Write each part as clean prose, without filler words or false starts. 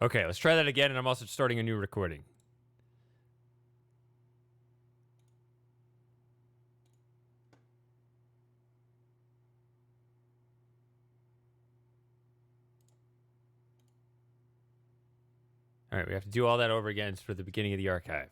Okay, let's try that again, and I'm also starting a new recording. All right, we have to do all that over again for the beginning of the archive.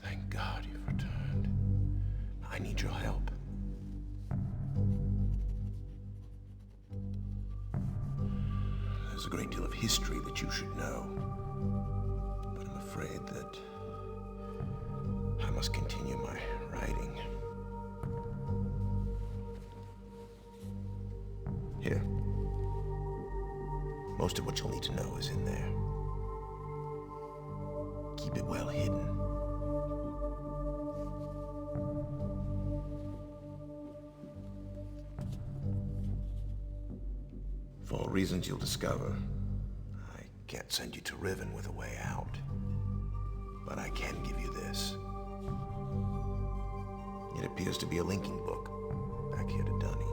Thank God you've returned. I need your help. There's a great deal of history that you should know, but I'm afraid that I must continue my writing. Here. Most of what you'll need to know is in there. Keep it well hidden. For reasons you'll discover, I can't send you to Riven with a way out. But I can give you this. It appears to be a linking book back here to Dunny.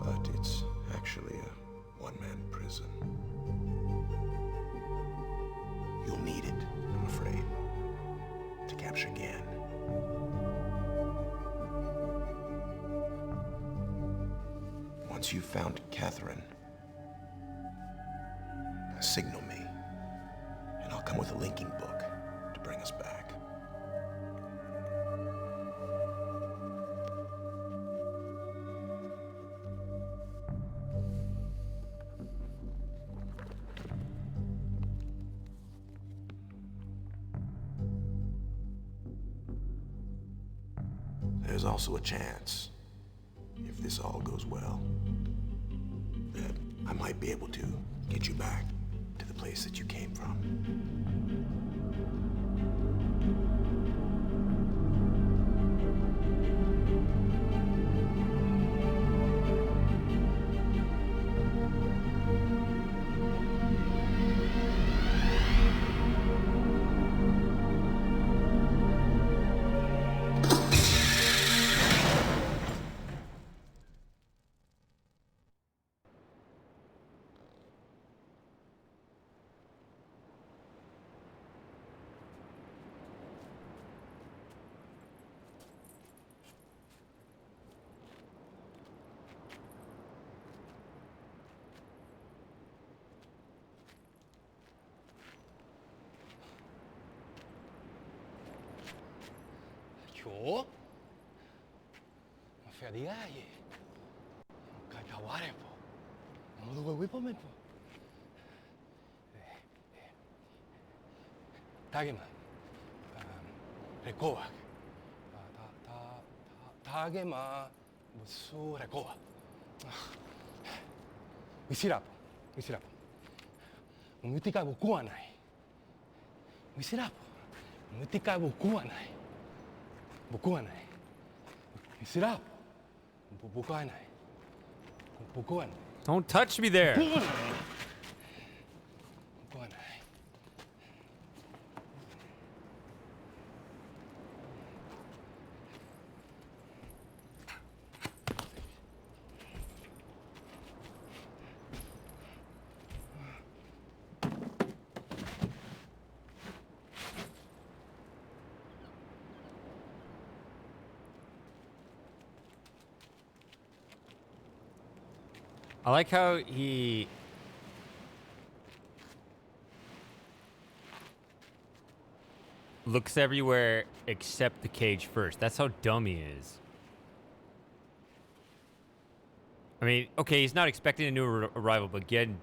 But it's actually a one-man prison. You'll need it, I'm afraid, to capture Gan. Once you've found Catherine, signal me, and I'll come with a linking book to bring us back. There's also a chance, if this all goes well, that I might be able to get you back to the place that you came from. Yo? Mafia di gaje. Kajaware po. Namudu gwe po me po. Tagema. Rekoa. Tagema musu rekoa. Wisirapo. Wisirapo. Umutika bukua nai. Wisirapo. Umutika bukua nai. Bukuanai. Isirap. Bukuanai. Bukuanai. Don't touch me there. Bukuanai. I like how he looks everywhere except the cage first. That's how dumb he is. I mean, okay, he's not expecting a new arrival, but again,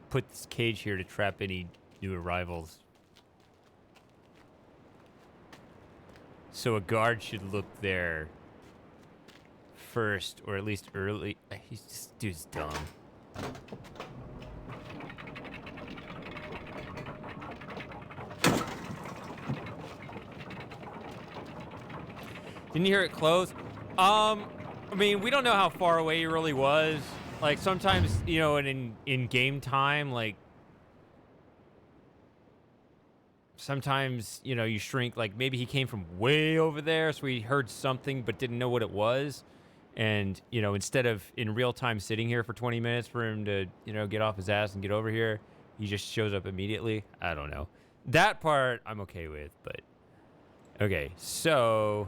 put this cage here to trap any new arrivals. So a guard should look there first, or at least early. He's just, dude's dumb. Didn't you hear it close? I mean, we don't know how far away he really was. Like, sometimes, you know, in game time, like, sometimes, you know, you shrink. Like, maybe he came from way over there, so he heard something but didn't know what it was. And, you know, instead of in real time sitting here for 20 minutes for him to, you know, get off his ass and get over here, he just shows up immediately. I don't know. That part I'm okay with, but... Okay, so...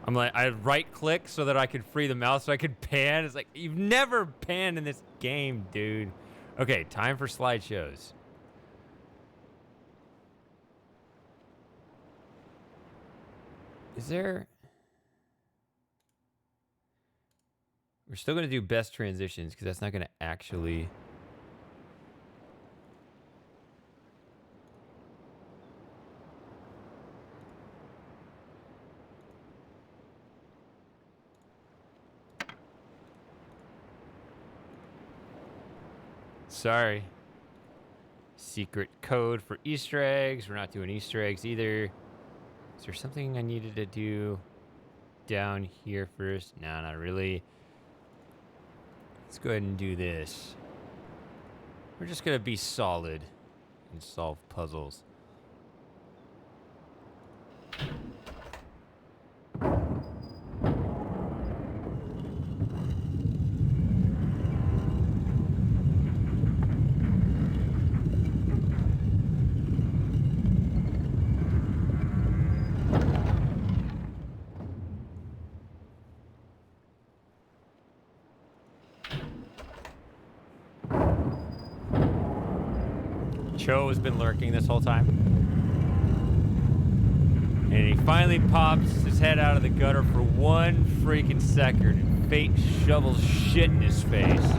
I'm like, I right click so that I could free the mouse so I could pan. It's like, you've never panned in this game, dude. Okay, time for slideshows. Is there... We're still going to do best transitions because that's not going to actually... Sorry. Secret code for Easter eggs. We're not doing Easter eggs either. Is there something I needed to do down here first? No, not really. Let's go ahead and do this. We're just going to be solid and solve puzzles. Cho has been lurking this whole time. And he finally pops his head out of the gutter for one freaking second, and fate shovels shit in his face.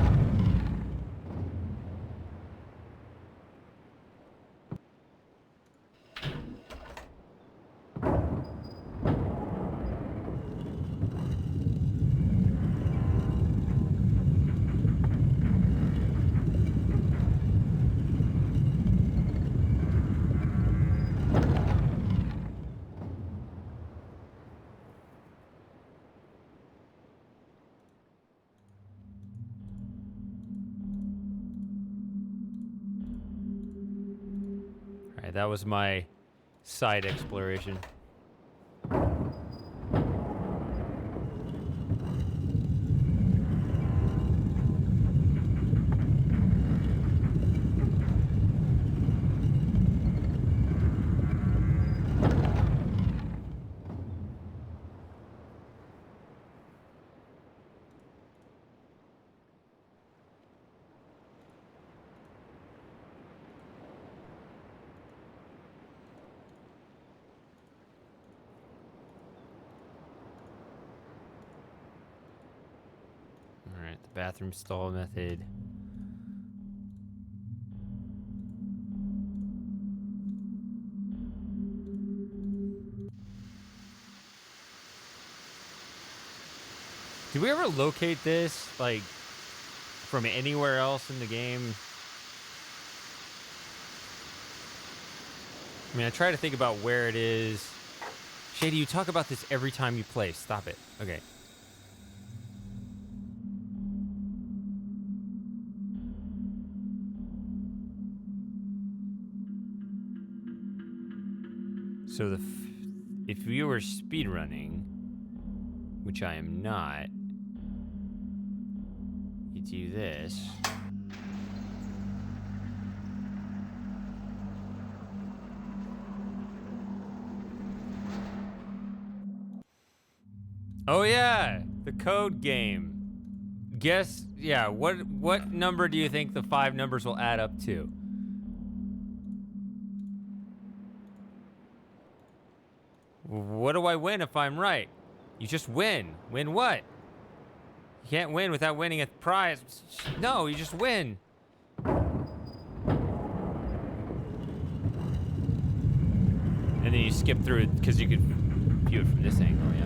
That was my side exploration. Bathroom stall method. Did we ever locate this, like, from anywhere else in the game? I mean, I try to think about where it is. Shady, you talk about this every time you play. Stop it. Okay. So if you were speedrunning, which I am not, you do this. Oh yeah, the code game. Guess, yeah, what number do you think the 5 numbers will add up to? What do I win if I'm right? You just win. Win what? You can't win without winning a prize. No, you just win. And then you skip through it because you could view it from this angle, yeah.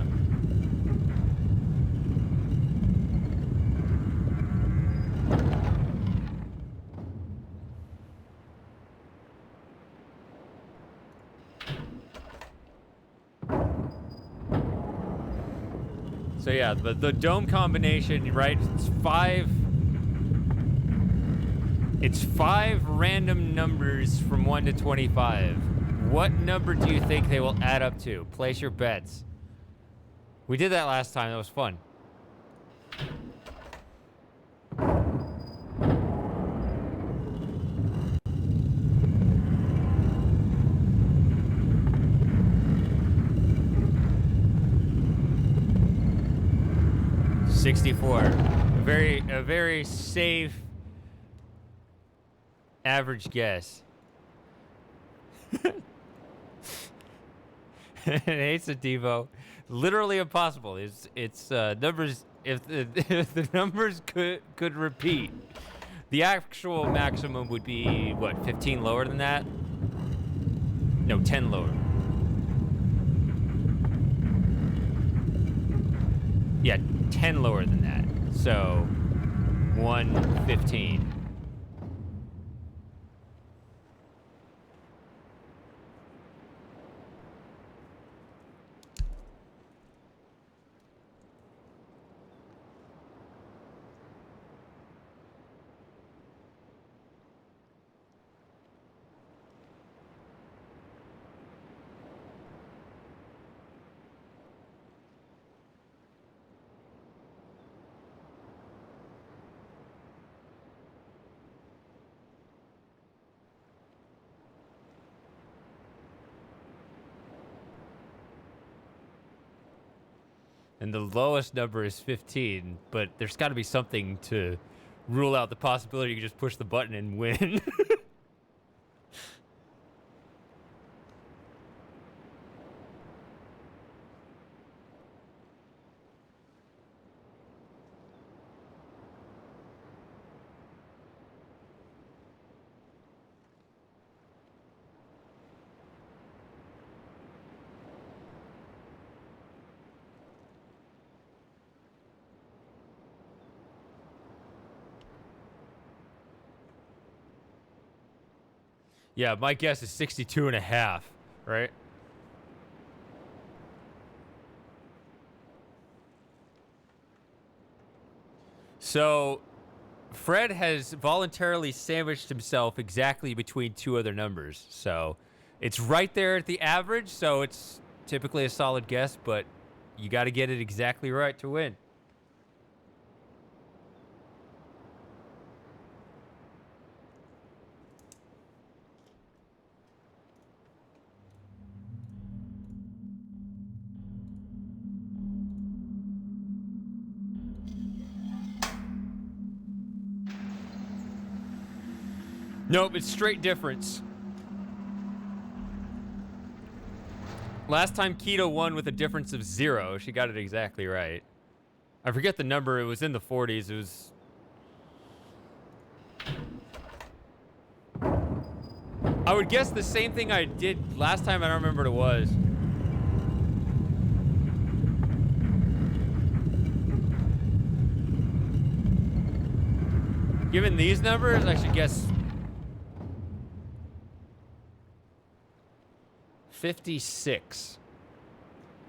So yeah, the dome combination, right? It's five random numbers from 1 to 25. What number do you think they will add up to? Place your bets. We did that last time. That was fun. $64. A very safe average guess. It's a Devo. Literally impossible. It's numbers. If the numbers could repeat, the actual maximum would be what? 15 lower than that? No, 10 lower. Yeah, 10 lower than that. So 115. And the lowest number is 15, but there's got to be something to rule out the possibility you can just push the button and win. Yeah, my guess is 62 and a half, right? So Fred has voluntarily sandwiched himself exactly between two other numbers. So it's right there at the average, so it's typically a solid guess, but you got to get it exactly right to win. Nope, it's straight difference. Last time Keto won with a difference of 0. She got it exactly right. I forget the number. It was in the 40s. It was... I would guess the same thing I did last time. I don't remember what it was. Given these numbers, I should guess 56.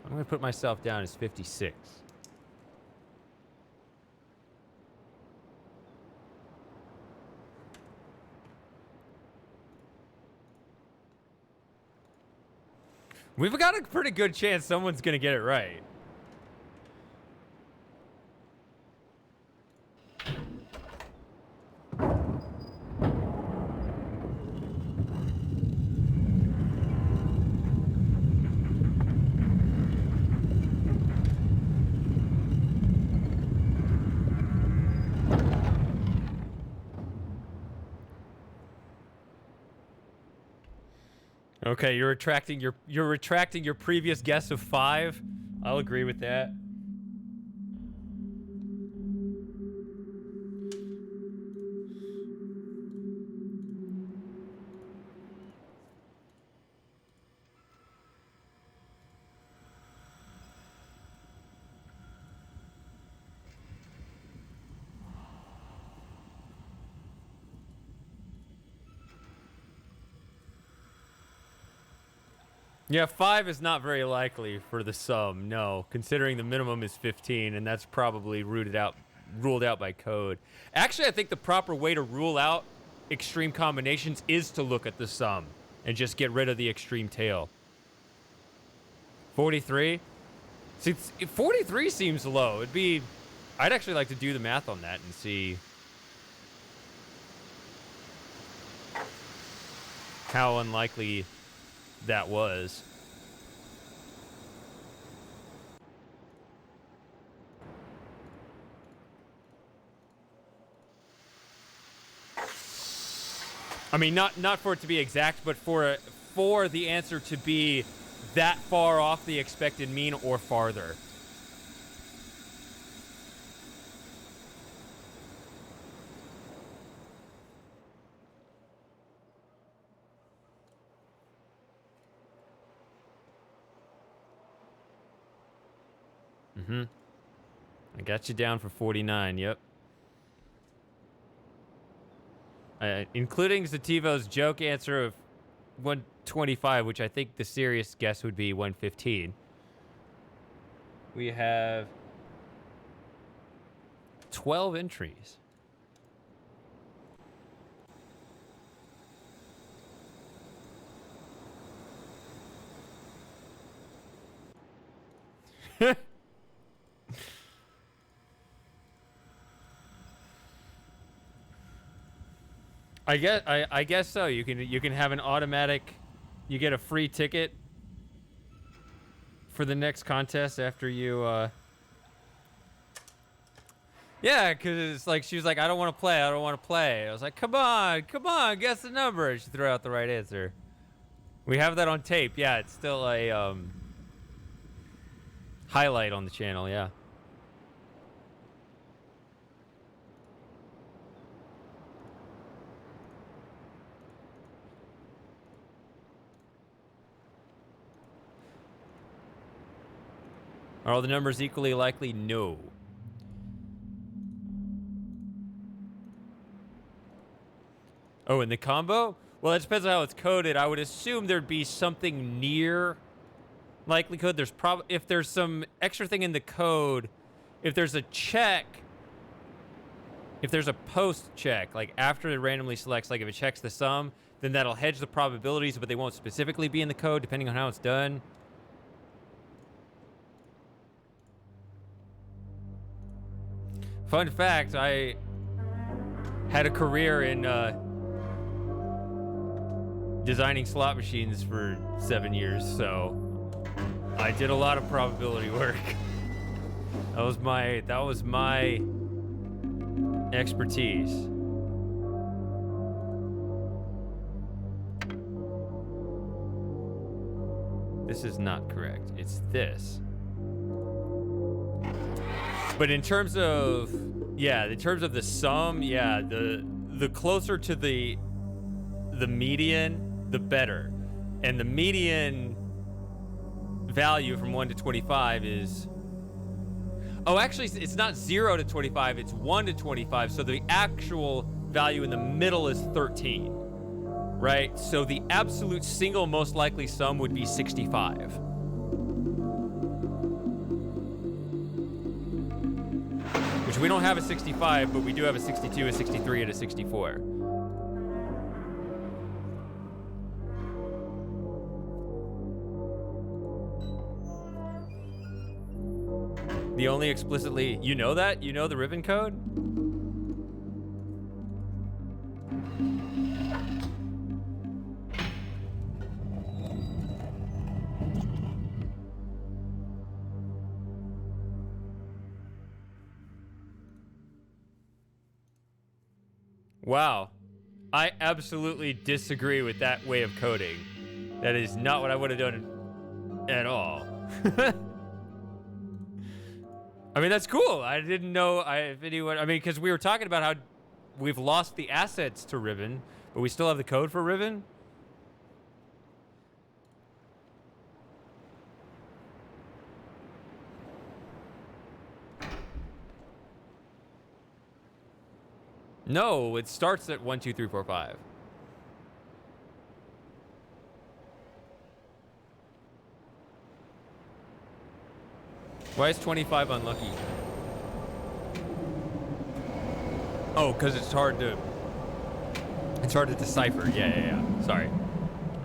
I'm going to put myself down as 56. We've got a pretty good chance someone's going to get it right. Okay, you're retracting your previous guess of 5. I'll agree with that. Yeah, 5 is not very likely for the sum, no, considering the minimum is 15, and that's probably ruled out by code. Actually, I think the proper way to rule out extreme combinations is to look at the sum and just get rid of the extreme tail. 43? See, 43 seems low. I'd actually like to do the math on that and see how unlikely that was. I mean, not for it to be exact, but for the answer to be that far off the expected mean or farther. Mm-hmm. I got you down for 49, yep. Including Sativo's joke answer of 125, which I think the serious guess would be 115. We have 12 entries. I guess so. You can have an automatic. You get a free ticket for the next contest after you. Yeah, because it's like she was like, I don't want to play. I don't want to play. I was like, come on, guess the number. And she threw out the right answer. We have that on tape. Yeah, it's still a highlight on the channel. Yeah. Are all the numbers equally likely? No. Oh, in the combo? Well, it depends on how it's coded. I would assume there'd be something near likelihood. If there's some extra thing in the code, if there's a check, if there's a post check, like after it randomly selects, like if it checks the sum, then that'll hedge the probabilities, but they won't specifically be in the code depending on how it's done. Fun fact, I had a career in designing slot machines for 7 years, so I did a lot of probability work. That was my expertise. This is not correct. It's this. But in terms of the sum, yeah, the closer to the median, the better. And the median value from 1 to 25 is... Oh, actually, it's not 0 to 25, it's 1 to 25. So the actual value in the middle is 13, right? So the absolute single most likely sum would be 65. Which we don't have a 65, but we do have a 62, a 63, and a 64. The only explicitly... You know that? You know the Riven code? Wow. I absolutely disagree with that way of coding. That is not what I would have done at all. I mean, that's cool. I didn't know if anyone... I mean, because we were talking about how we've lost the assets to Riven, but we still have the code for Riven. No, it starts at 1, 2, 3, 4, 5. Why is 25 unlucky? Oh, because it's hard to decipher. Yeah. Sorry.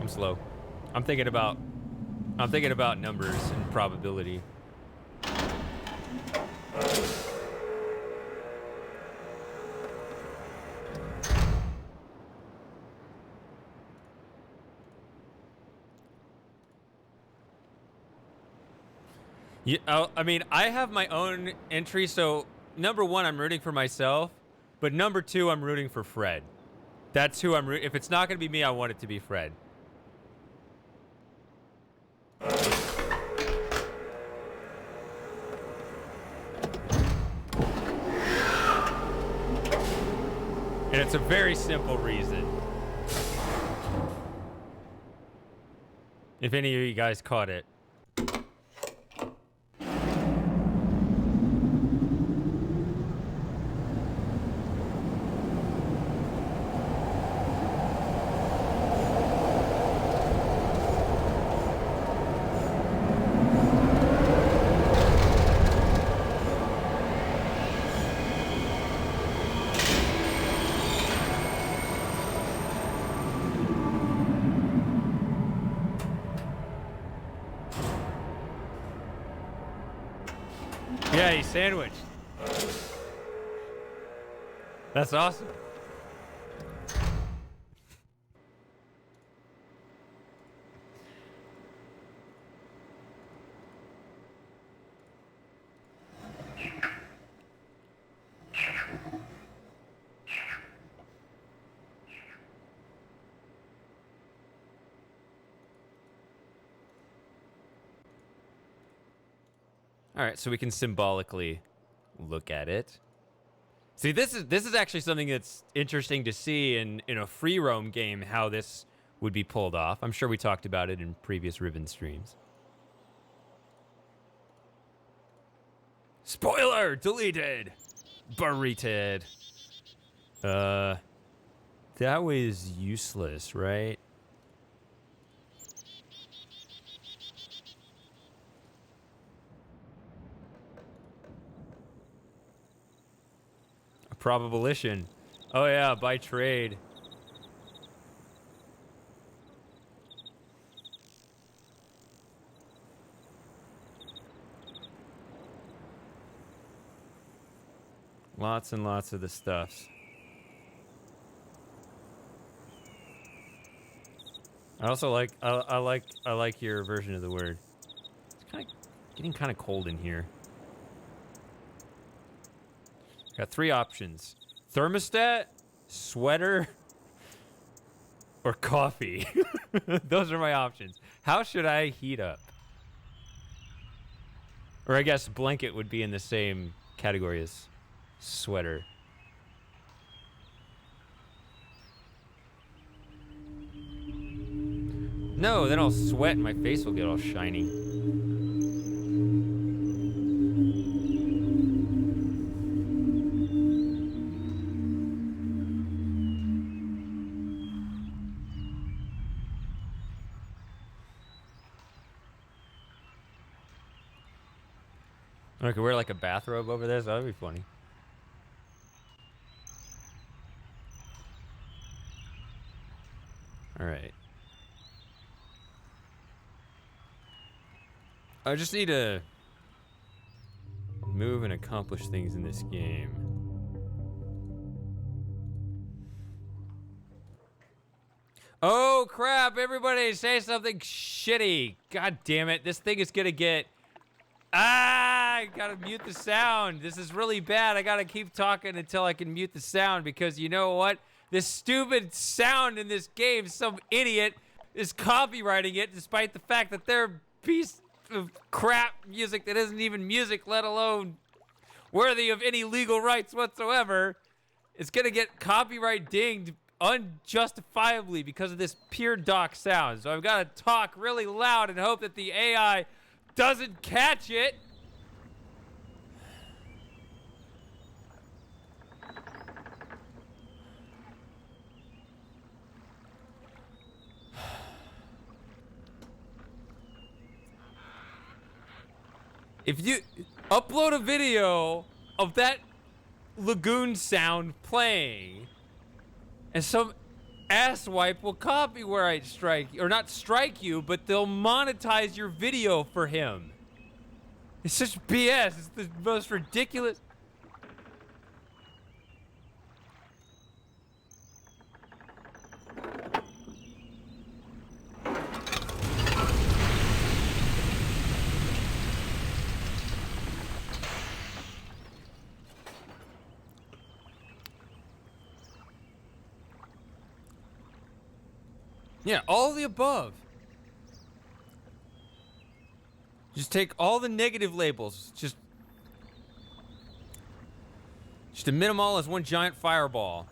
I'm slow. I'm thinking about numbers and probability. Yeah, I mean, I have my own entry, so number one, I'm rooting for myself, but number two, I'm rooting for Fred. That's who I'm rooting. If it's not going to be me, I want it to be Fred. And it's a very simple reason. If any of you guys caught it. Yeah, he's sandwiched. That's awesome. All right, so we can symbolically look at it. See, this is actually something that's interesting to see in a free roam game, how this would be pulled off. I'm sure we talked about it in previous Riven streams. Spoiler! Deleted! Buried. That was useless, right? A probabilition. Oh yeah, by trade. Lots and lots of the stuffs. I also like I like your version of the word. It's getting kind of cold in here. Got three options: thermostat, sweater, or coffee. Those are my options. How should I heat up? Or I guess blanket would be in the same category as sweater. No, then I'll sweat and my face will get all shiny. I could wear like a bathrobe over there, so that'd be funny. All right. I just need to move and accomplish things in this game. Oh crap, everybody say something shitty. God damn it, this thing is gonna get... I gotta mute the sound. This is really bad. I gotta keep talking until I can mute the sound, because you know what? This stupid sound in this game, some idiot is copywriting it despite the fact that they're a piece of crap music that isn't even music, let alone worthy of any legal rights whatsoever. It's gonna get copyright dinged unjustifiably because of this pure dock sound. So I've gotta talk really loud and hope that the AI doesn't catch it. If you upload a video of that lagoon sound playing, and some asswipe will copyright strike, or not strike you, but they'll monetize your video for him. It's such BS. It's the most ridiculous. Yeah, all the above. Just take all the negative labels. Just admit them all as one giant fireball.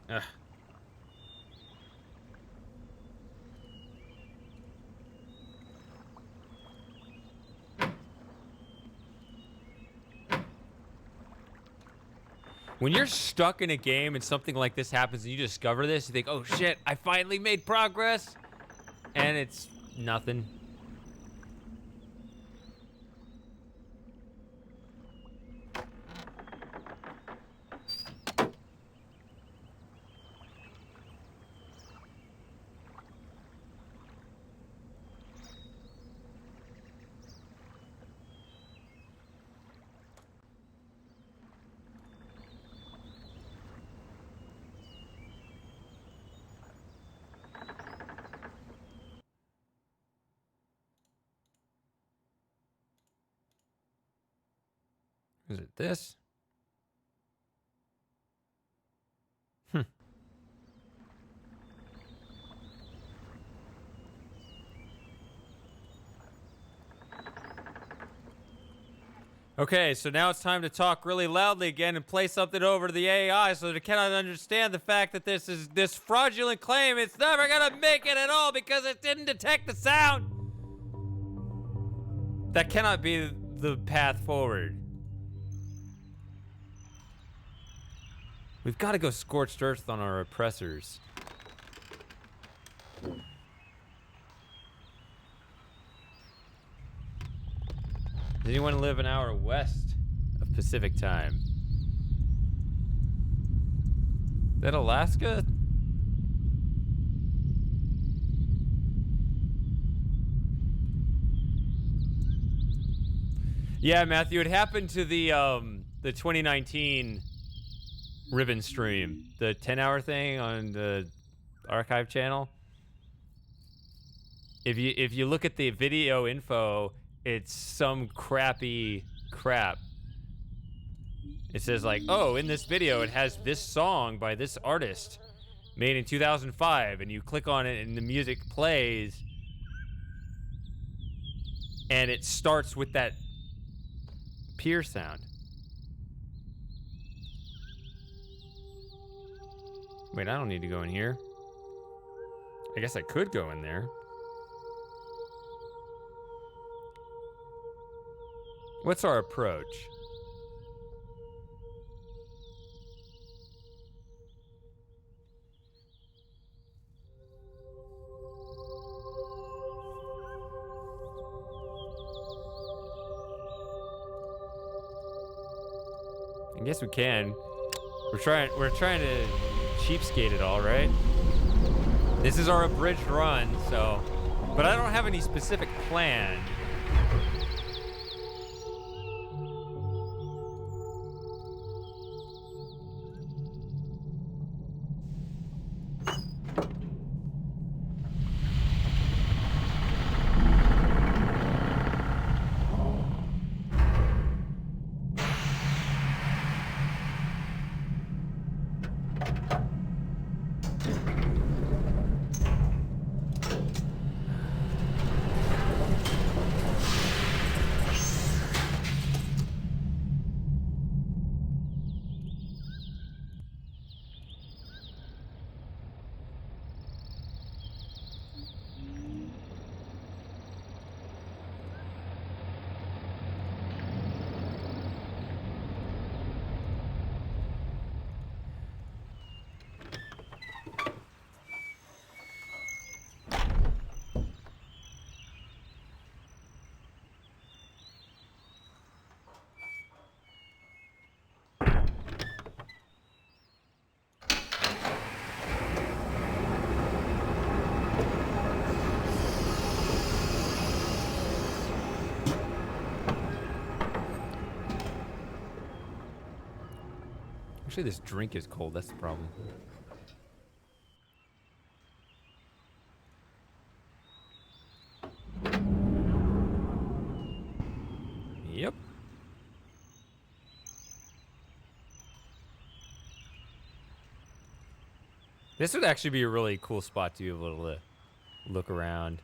Ugh. When you're stuck in a game and something like this happens and you discover this, you think, oh shit, I finally made progress. And it's nothing. Is it this? Okay, so now it's time to talk really loudly again and play something over to the AI so that it cannot understand the fact that this fraudulent claim. It's never gonna make it at all because it didn't detect the sound. That cannot be the path forward. We've got to go scorched earth on our oppressors. Does anyone live an hour west of Pacific time? Is that Alaska? Yeah, Matthew, it happened to the 2019 Riven stream, the 10-hour thing on the archive channel. If you look at the video info, it's some crappy crap. It says like, oh, in this video it has this song by this artist made in 2005, and you click on it and the music plays and it starts with that pier sound. Wait, I don't need to go in here. I guess I could go in there. What's our approach? I guess we can. We're trying to cheapskate it all, right? This is our abridged run, so, but I don't have any specific plan. Actually, this drink is cold. That's the problem. Yep. This would actually be a really cool spot to be able to look around.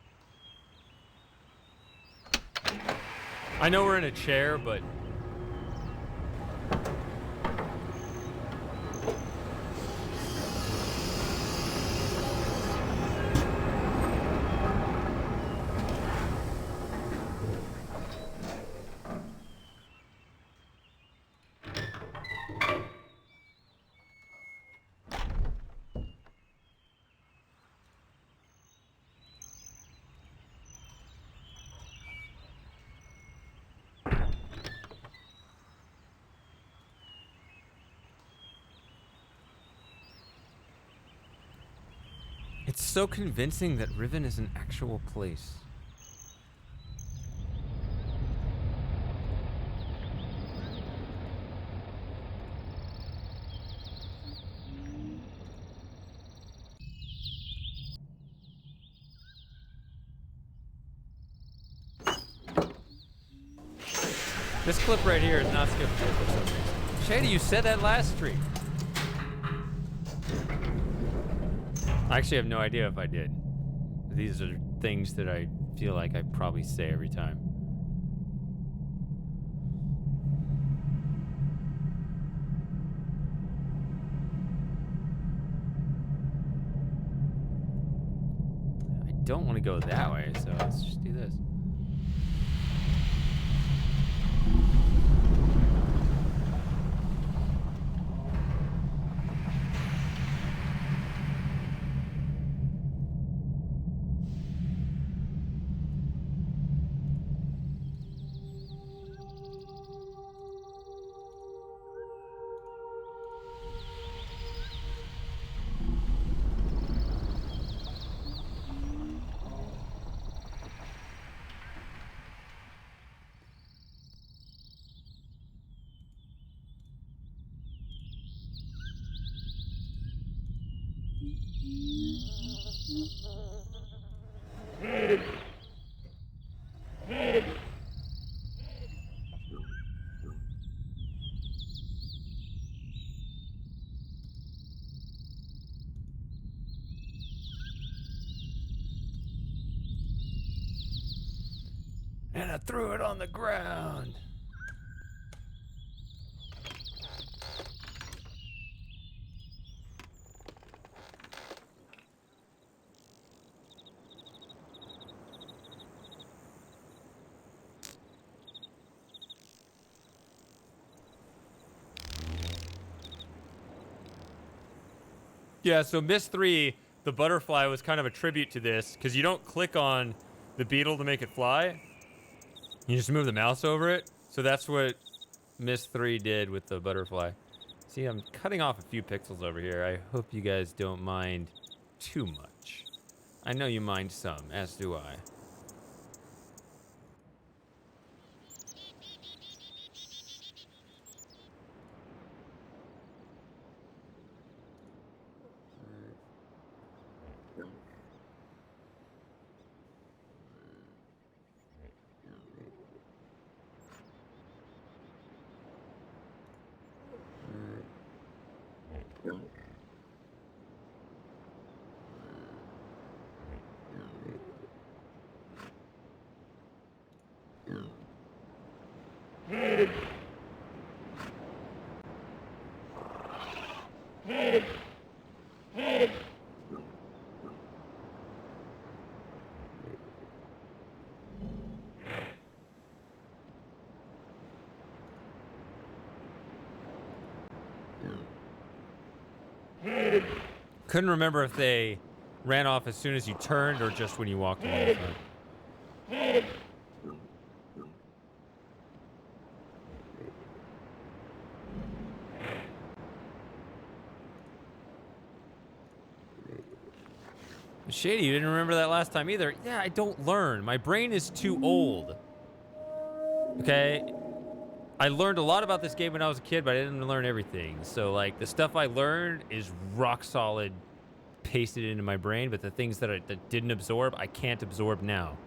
I know we're in a chair, but... It's so convincing that Riven is an actual place. This clip right here is not skippable for some reason. Shady, you said that last stream. I actually have no idea if I did. These are things that I feel like I probably say every time. I don't want to go that way, so let's just do this. And I threw it on the ground. Yeah, so Miss 3, the butterfly, was kind of a tribute to this, because you don't click on the beetle to make it fly. You just move the mouse over it. So that's what Miss 3 did with the butterfly. See, I'm cutting off a few pixels over here. I hope you guys don't mind too much. I know you mind some, as do I. Couldn't remember if they ran off as soon as you turned or just when you walked along the front. Shady, you didn't remember that last time either. Yeah, I don't learn. My brain is too old. Okay? I learned a lot about this game when I was a kid, but I didn't learn everything. So like the stuff I learned is rock solid, pasted into my brain. But the things that that didn't absorb, I can't absorb now.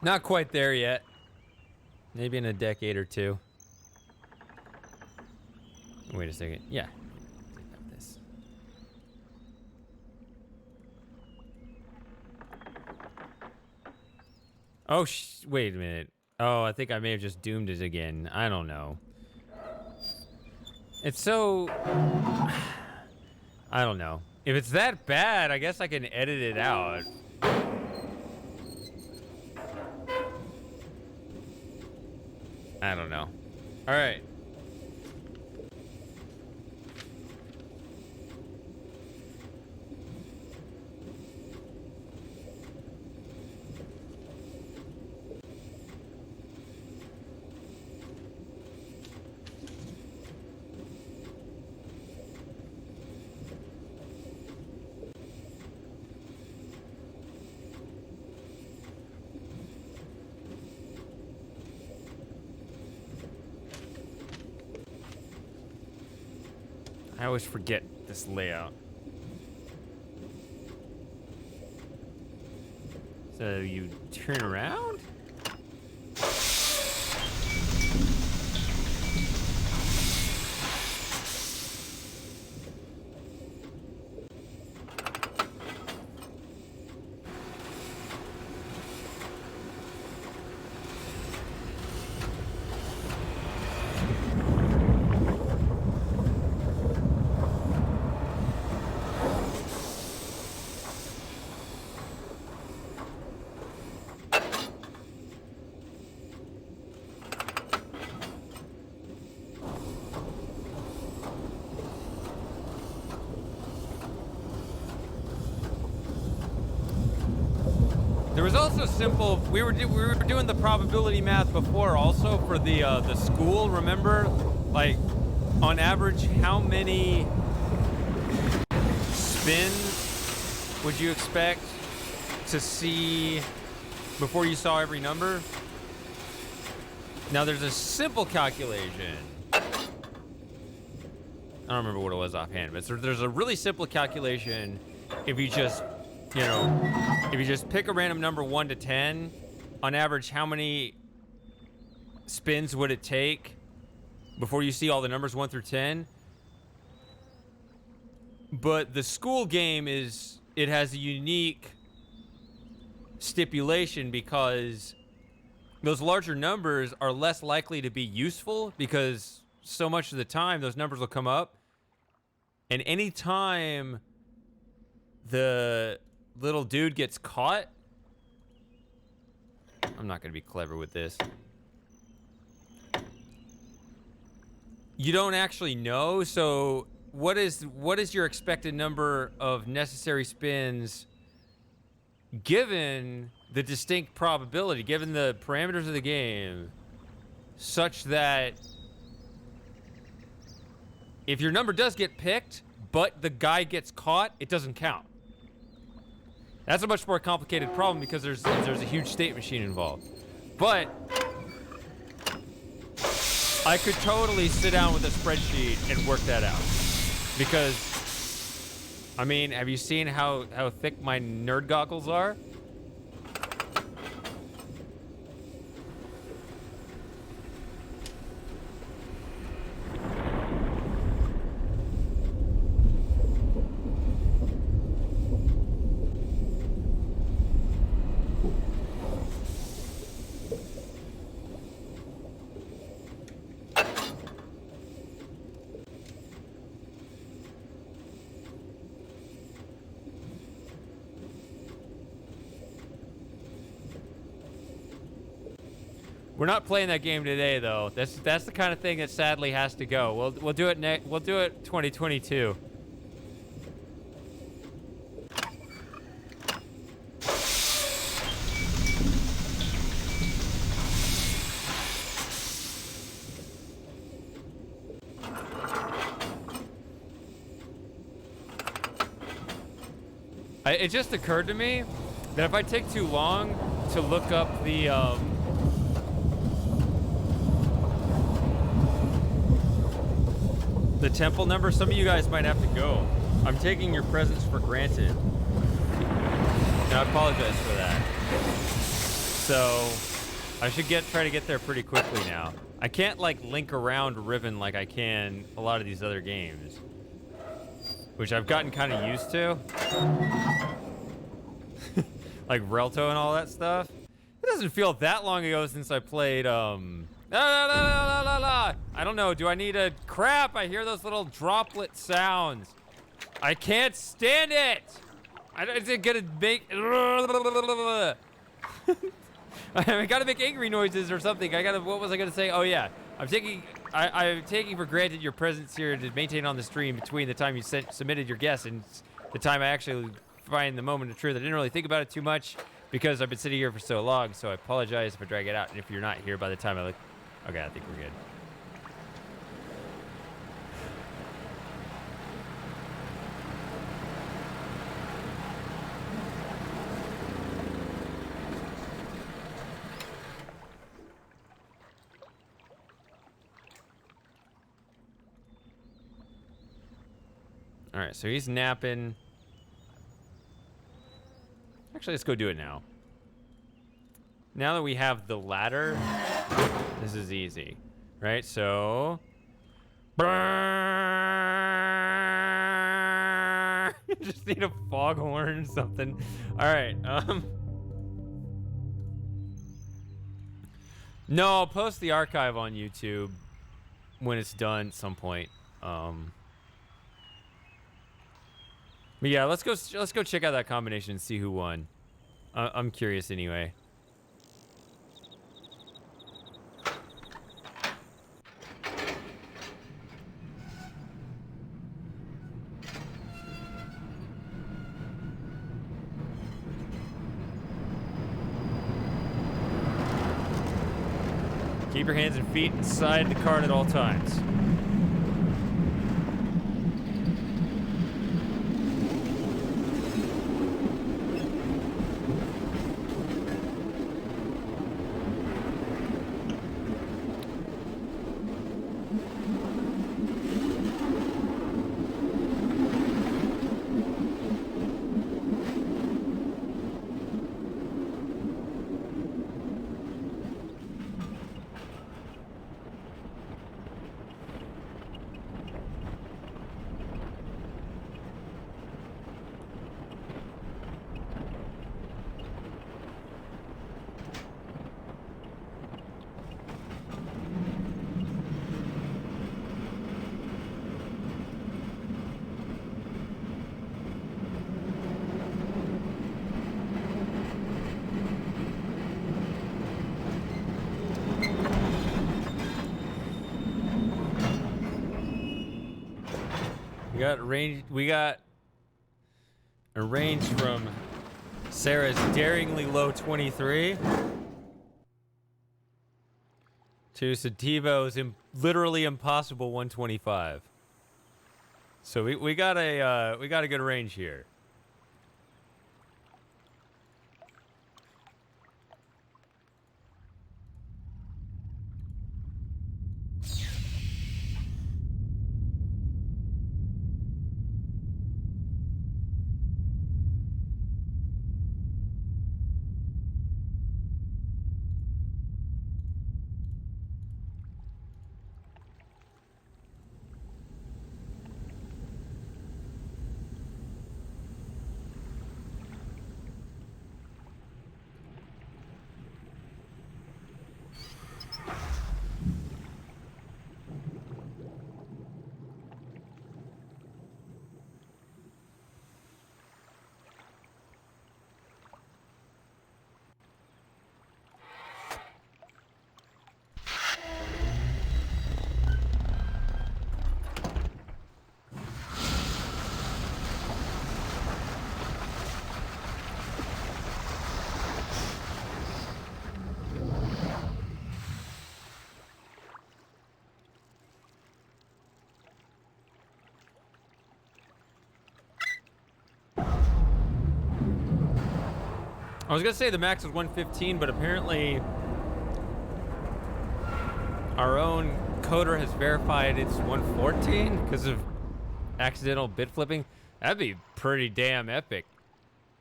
Not quite there yet. Maybe in a decade or two. Wait a second. Yeah. Take out this. Oh, wait a minute. Oh, I think I may have just doomed it again. I don't know. It's so... I don't know. If it's that bad, I guess I can edit it out. I don't know. All right. I always forget this layout. So you turn around? There was also simple. We were doing the probability math before, also for the school. Remember, like on average, how many spins would you expect to see before you saw every number? Now there's a simple calculation. I don't remember what it was offhand, but there's a really simple calculation. If you just if you just pick a random number 1 to 10, on average, how many spins would it take before you see all the numbers 1 through 10? But the school game it has a unique stipulation because those larger numbers are less likely to be useful because so much of the time those numbers will come up, and any time the little dude gets caught, I'm not gonna be clever with this. You don't actually know, so what is your expected number of necessary spins given the distinct probability, given the parameters of the game, such that if your number does get picked, but the guy gets caught, it doesn't count. That's a much more complicated problem because there's a huge state machine involved. But I could totally sit down with a spreadsheet and work that out. Because, I mean, have you seen how thick my nerd goggles are? We're not playing that game today, though. That's the kind of thing that sadly has to go. We'll do it we'll do it 2022. It just occurred to me that if I take too long to look up the temple number, some of you guys might have to go. I'm taking your presence for granted. And I apologize for that. So I should try to get there pretty quickly now. I can't like link around Riven like I can a lot of these other games, which I've gotten kind of used to. Like Relto and all that stuff. It doesn't feel that long ago since I played, I don't know, do I need a... Crap, I hear those little droplet sounds. I can't stand it! Is it gonna make... I gotta make angry noises or something. What was I gonna say? Oh yeah, I'm taking for granted your presence here to maintain on the stream between the time you submitted your guess and the time I actually find the moment of truth. I didn't really think about it too much because I've been sitting here for so long, so I apologize if I drag it out. And if you're not here by the time I look... Okay, I think we're good. All right, so he's napping. Actually, let's go do it now. Now that we have the ladder, this is easy, right? So, just need a foghorn or something. All right. No, I'll post the archive on YouTube when it's done at some point. But yeah, let's go check out that combination and see who won. I'm curious anyway. Keep your hands and feet inside the cart at all times. We got a range from Sarah's daringly low 23 to Sativo's literally impossible 125. So we got a good range here. I was gonna say the max is 115, but apparently our own coder has verified it's 114 because of accidental bit flipping. That'd be pretty damn epic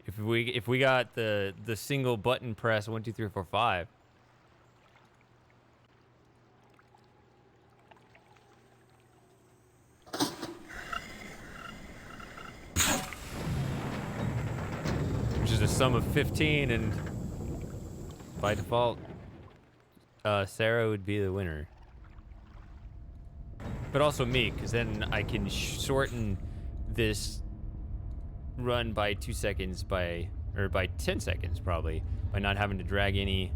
if we got the single button press 1 2 3 4 5. Which is a sum of 15, and by default, Sarah would be the winner. But also me, because then I can shorten this run by 2 seconds or by 10 seconds probably, by not having to drag any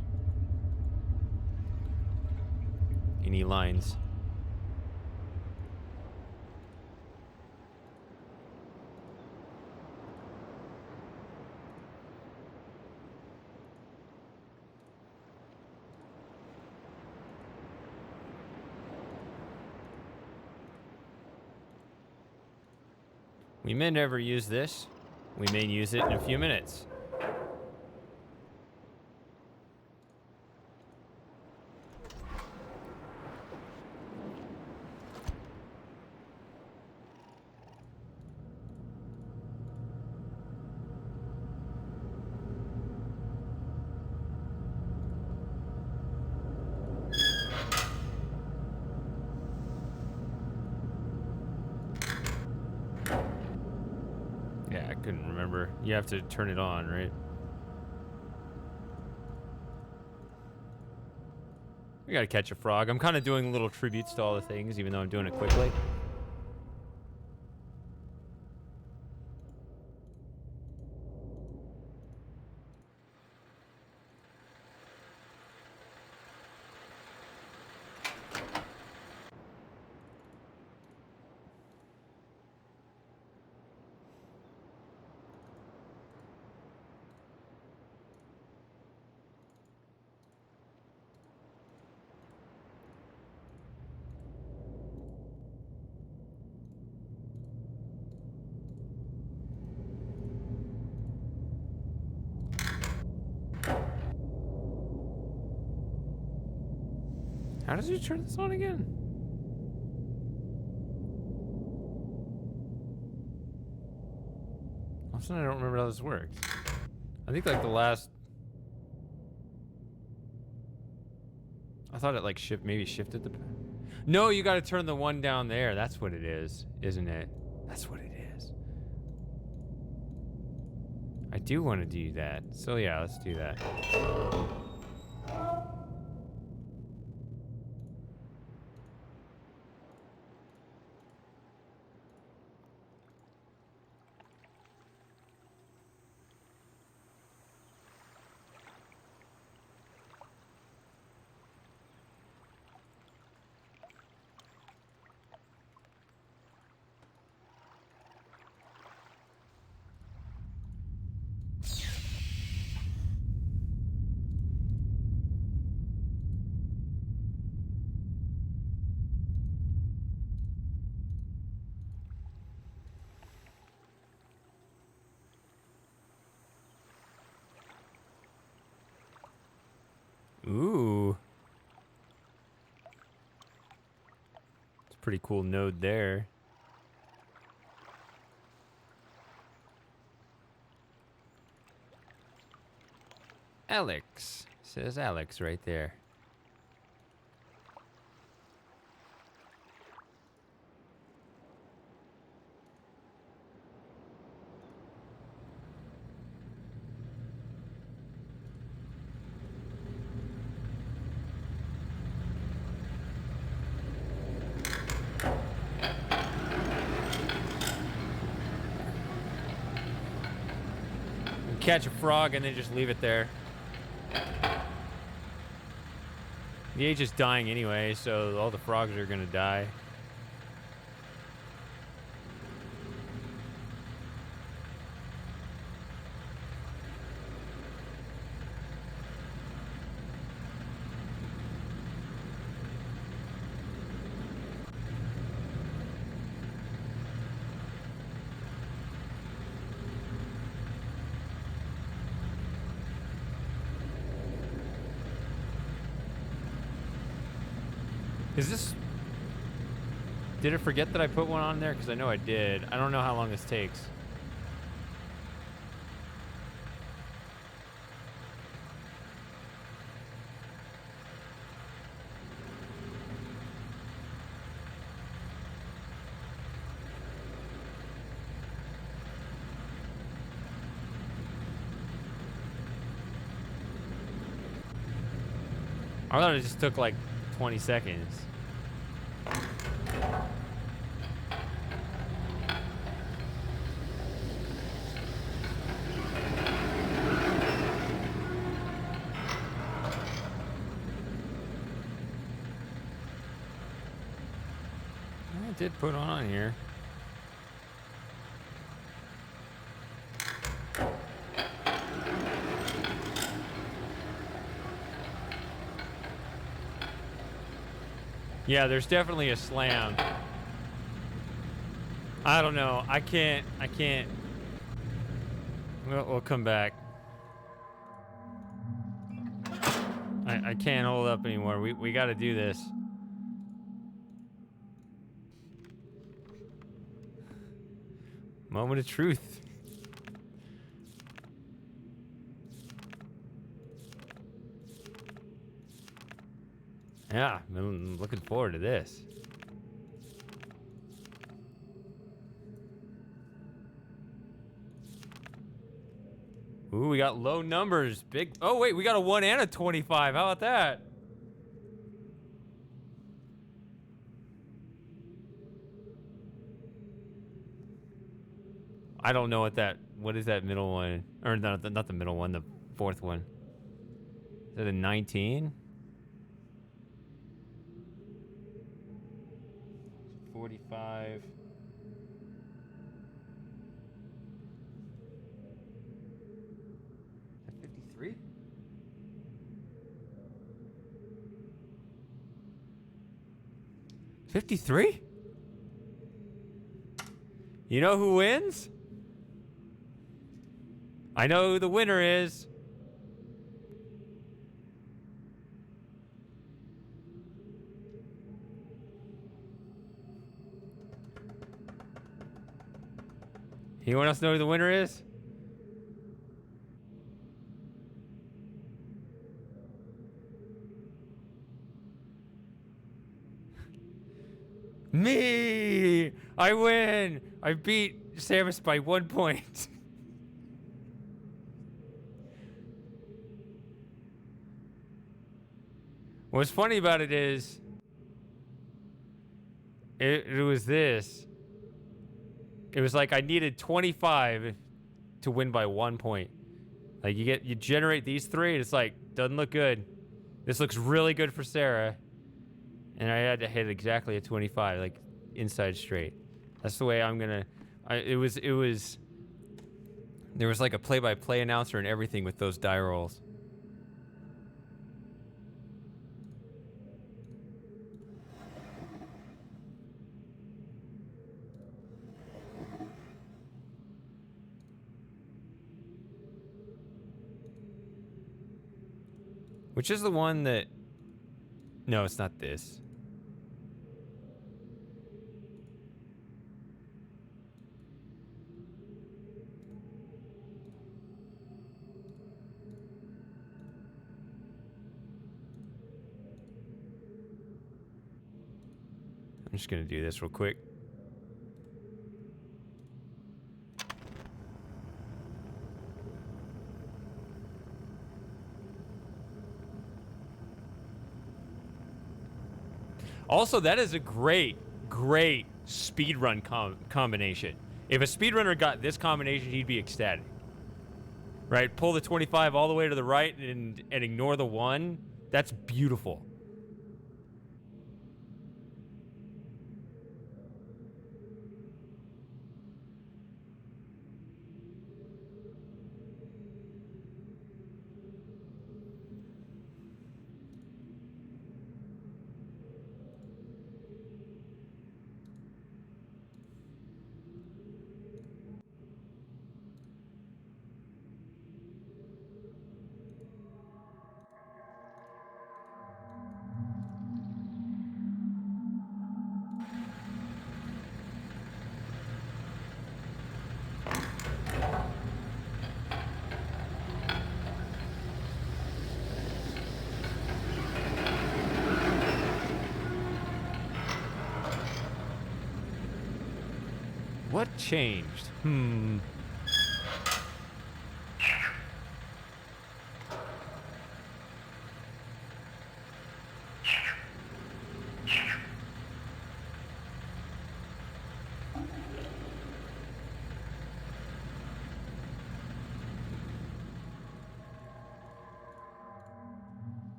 lines. We may never use this. We may use it in a few minutes. Yeah, I couldn't remember. You have to turn it on, right? We gotta catch a frog. I'm kind of doing little tributes to all the things, even though I'm doing it quickly. How does you turn this on again? All of a sudden, I don't remember how this works. I think like the last... I thought it like maybe shifted the... No, you gotta turn the one down there. That's what it is, isn't it? That's what it is. I do want to do that. So yeah, let's do that. Ooh. It's a pretty cool node there. Alex. Says Alex right there. Catch a frog and then just leave it there. The age is dying anyway, so all the frogs are gonna die. Is this... Did it forget that I put one on there? Because I know I did. I don't know how long this takes. I thought it just took like 20 seconds. I did put one on here. Yeah, there's definitely a slam. I don't know. I can't. We'll come back. I can't hold up anymore. We got to do this. Moment of truth. Yeah, I'm looking forward to this. Ooh, we got low numbers. Big. Oh, wait, we got a 1 and a 25. How about that? I don't know what is that middle one? Or not the middle one, the fourth one. Is that a 19? 45. Is that 53? $53? You know who wins? I know who the winner is. Anyone else know who the winner is? Me! I win! I beat Samus by 1 point. What's funny about it is, it was this. It was like I needed 25 to win by 1 point. Like you generate these three, and it's like, doesn't look good. This looks really good for Sarah. And I had to hit exactly a 25, like inside straight. That's the way I'm gonna. It was. There was like a play-by-play announcer and everything with those die rolls. Which is the one that... No, it's not this. I'm just gonna do this real quick. Also, that is a great speedrun combination. If a speedrunner got this combination, he'd be ecstatic. Right? Pull the 25 all the way to the right and ignore the 1. That's beautiful. What changed? Hmm.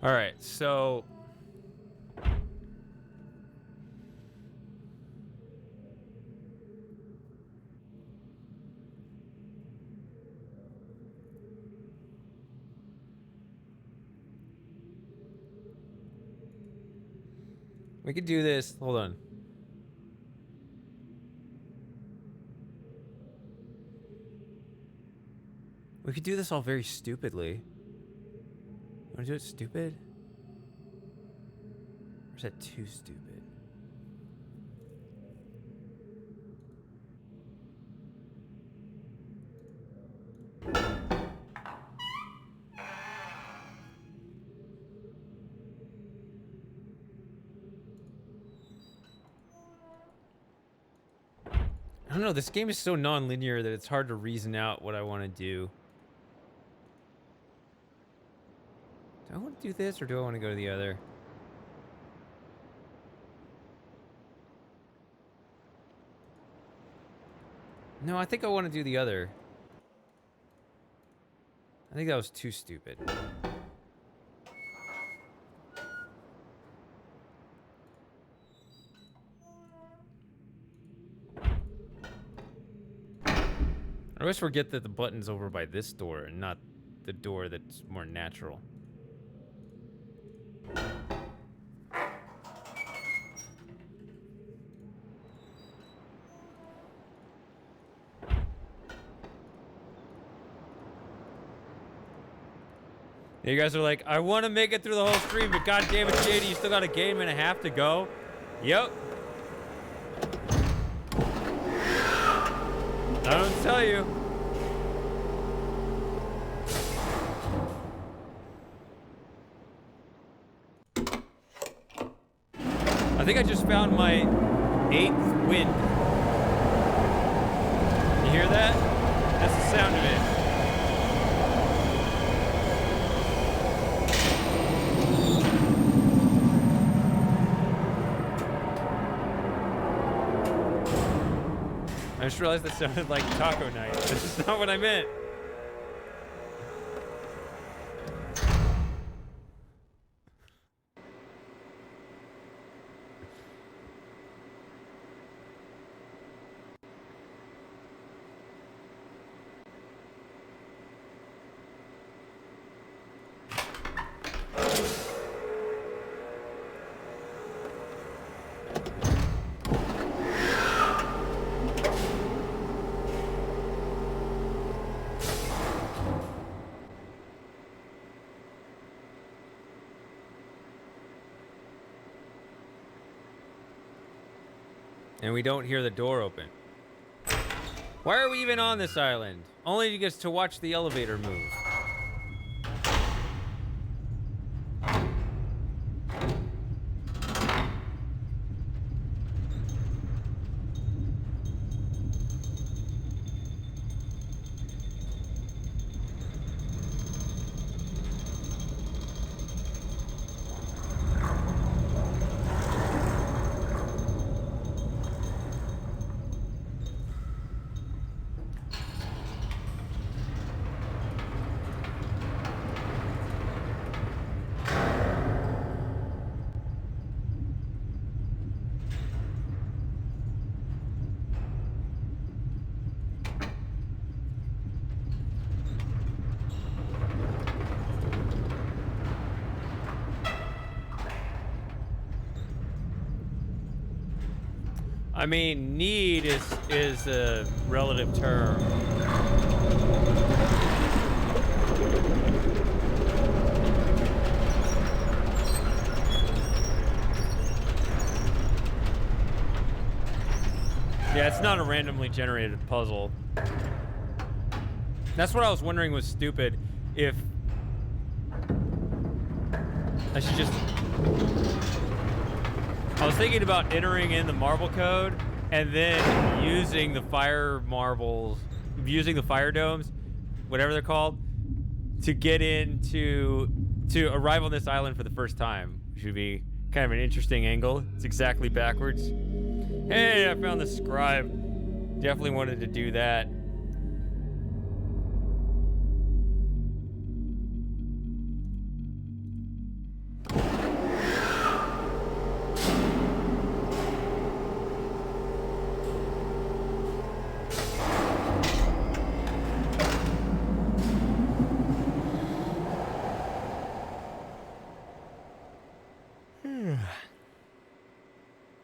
All right, so we could do this. Hold on. We could do this all very stupidly. You want to do it stupid? Or is that too stupid? I don't know. This game is so non-linear that it's hard to reason out what I want to do. Do I want to do this or do I want to go to the other? No, I think I want to do the other. I think that was too stupid. I always forget that the button's over by this door and not the door that's more natural. You guys are like, I want to make it through the whole stream, but god damn it, JD, you still got a game and a half to go. Yep. I don't tell you. I think I just found my 8th wind. You hear that? That's the sound of it. I just realized that sounded like taco night. This is not what I meant. And we don't hear the door open. Why are we even on this island? Only just to watch the elevator move. I mean, need is a relative term. Yeah, it's not a randomly generated puzzle. That's what I was wondering was stupid. If I should just... I was thinking about entering in the marble code and then using the fire marbles, using the fire domes, whatever they're called, to get into, to arrive on this island for the first time, which would be kind of an interesting angle. It's exactly backwards. Hey, I found the scribe. Definitely wanted to do that.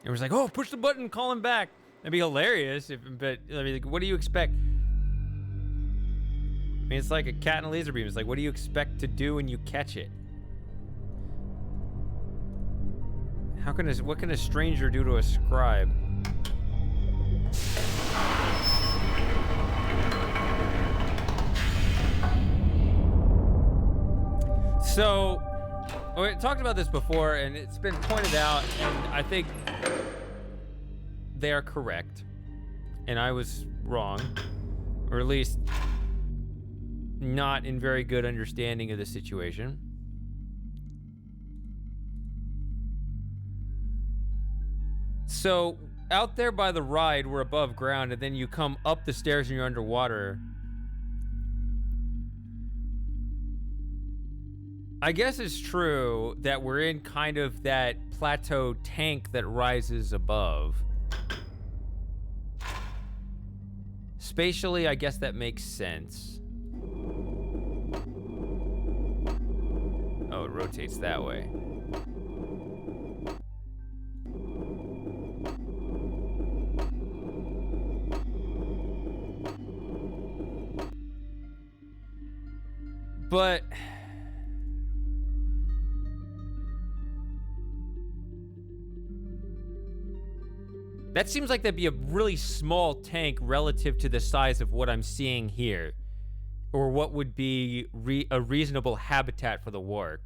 It was like, oh, push the button, call him back. That'd be hilarious. But I mean, like, what do you expect? I mean, it's like a cat and a laser beam. It's like, what do you expect to do when you catch it? What can a stranger do to a scribe? So, we talked about this before, and it's been pointed out, and I think they are correct, and I was wrong, or at least not in very good understanding of the situation. So, out there by the ride, we're above ground, and then you come up the stairs and you're underwater. I guess it's true that we're in kind of that plateau tank that rises above. Spatially, I guess that makes sense. Oh, it rotates that way. But that seems like that'd be a really small tank relative to the size of what I'm seeing here, or what would be a reasonable habitat for the warg.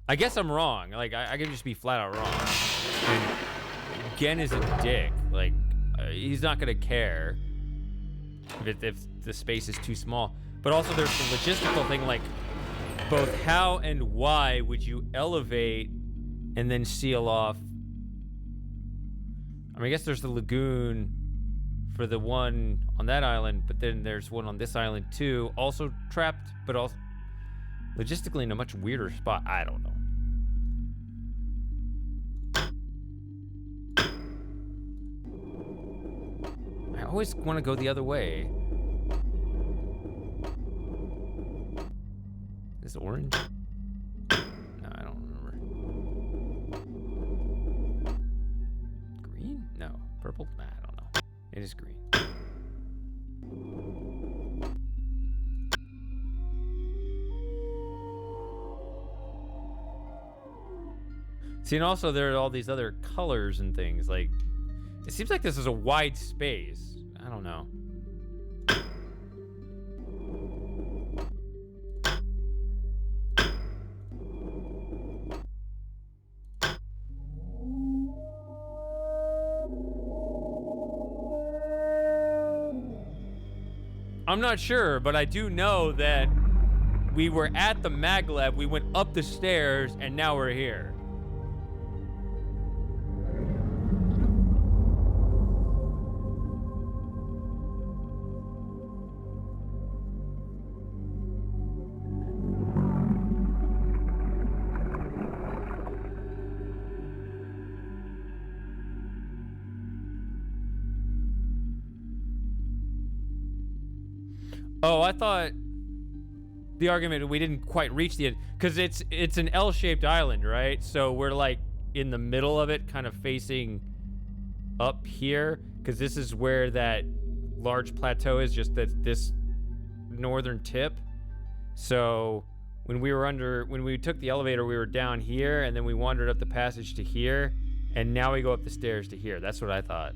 I guess I'm wrong. Like, I could just be flat out wrong. And Gen is a dick. Like, he's not gonna care if the space is too small. But also there's the logistical thing, like, both how and why would you elevate and then seal off? I mean, I guess there's the lagoon for the one on that island, but then there's one on this island too, also trapped, but also logistically in a much weirder spot. I don't know. I always want to go the other way. Is it orange? No, I don't remember. Green? No. Purple? Nah, I don't know. It is green. See, and also there are all these other colors and things. Like, it seems like this is a wide space. I don't know. I'm not sure, but I do know that we were at the maglev, we went up the stairs, and now we're here. Oh, I thought the argument we didn't quite reach the end, because it's an L-shaped island, right? So we're like in the middle of it, kind of facing up here, because this is where that large plateau is, just this northern tip. So when we took the elevator, we were down here, and then we wandered up the passage to here, and now we go up the stairs to here. That's what I thought.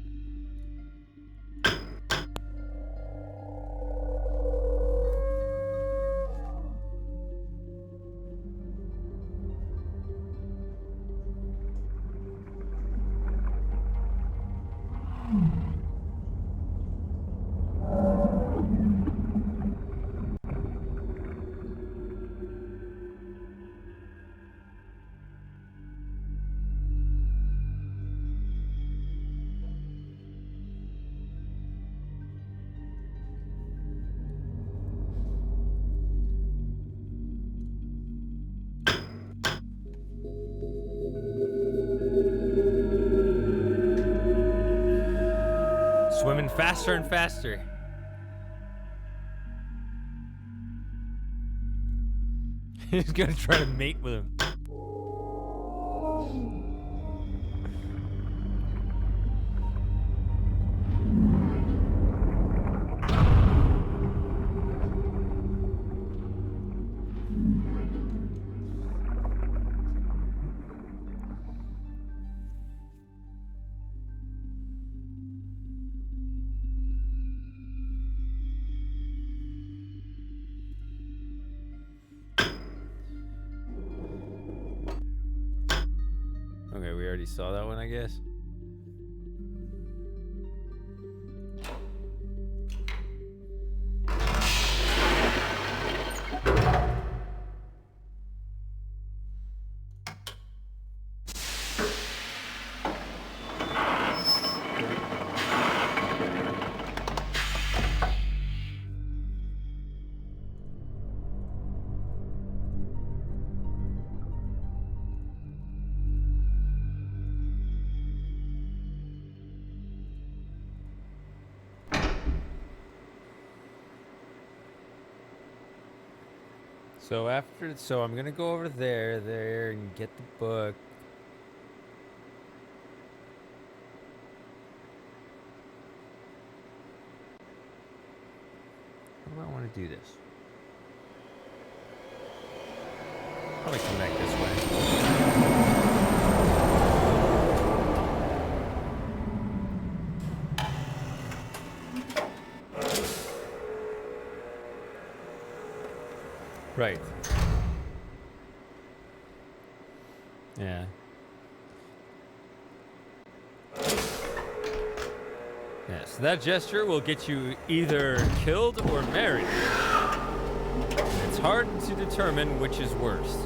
coming faster and faster. He's gonna try to mate with him. Okay, we already saw that one, I guess. So I'm gonna go over there and get the book. How do I want to do this? Probably come back this way. Right. Yeah. Yes, that gesture will get you either killed or married. It's hard to determine which is worse.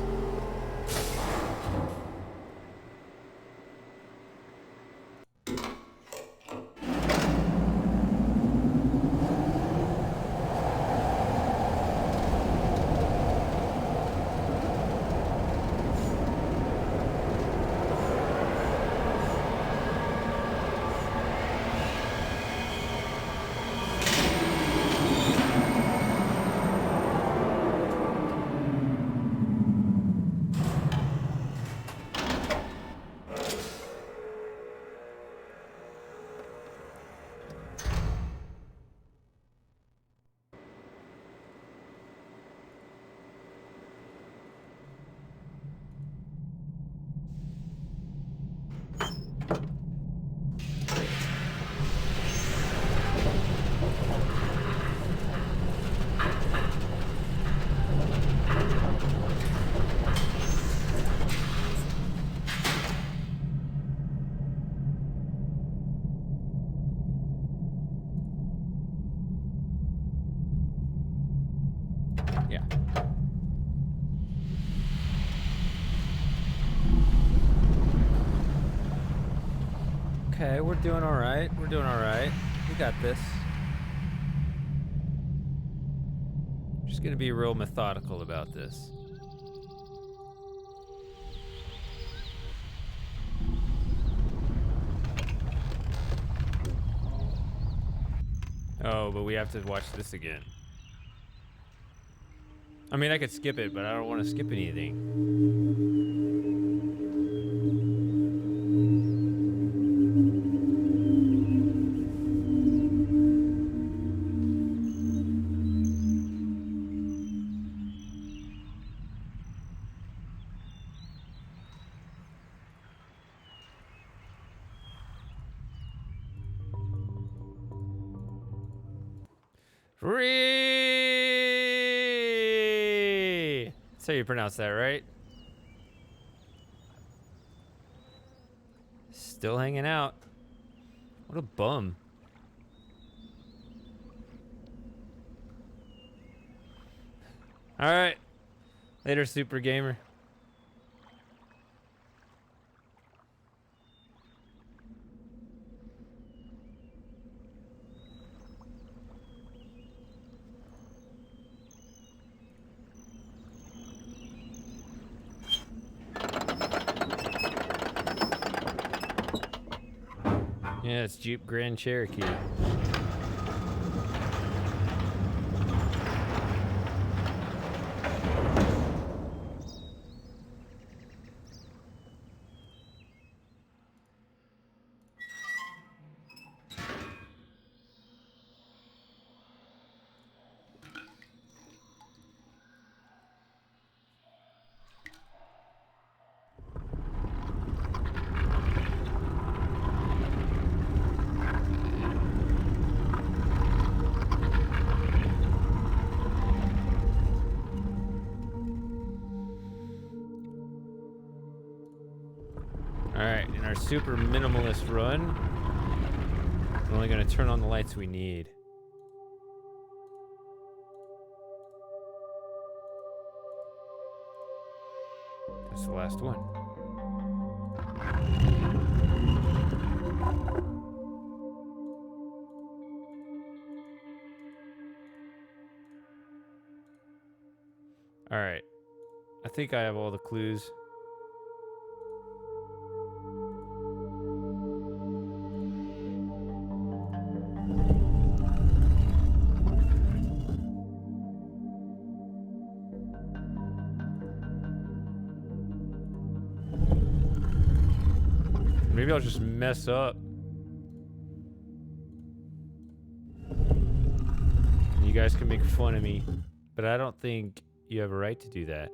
Yeah. Okay, we're doing all right. We're doing all right. We got this. Just gonna be real methodical about this. Oh, but we have to watch this again. I mean, I could skip it, but I don't want to skip anything. Free! That's how you pronounce that, right? Still hanging out. What a bum. All right. Later, super gamer. Yeah, it's Jeep Grand Cherokee. Alright, in our super minimalist run, we're only going to turn on the lights we need. That's the last one. Alright. I think I have all the clues. Maybe I'll just mess up. You guys can make fun of me, but I don't think you have a right to do that.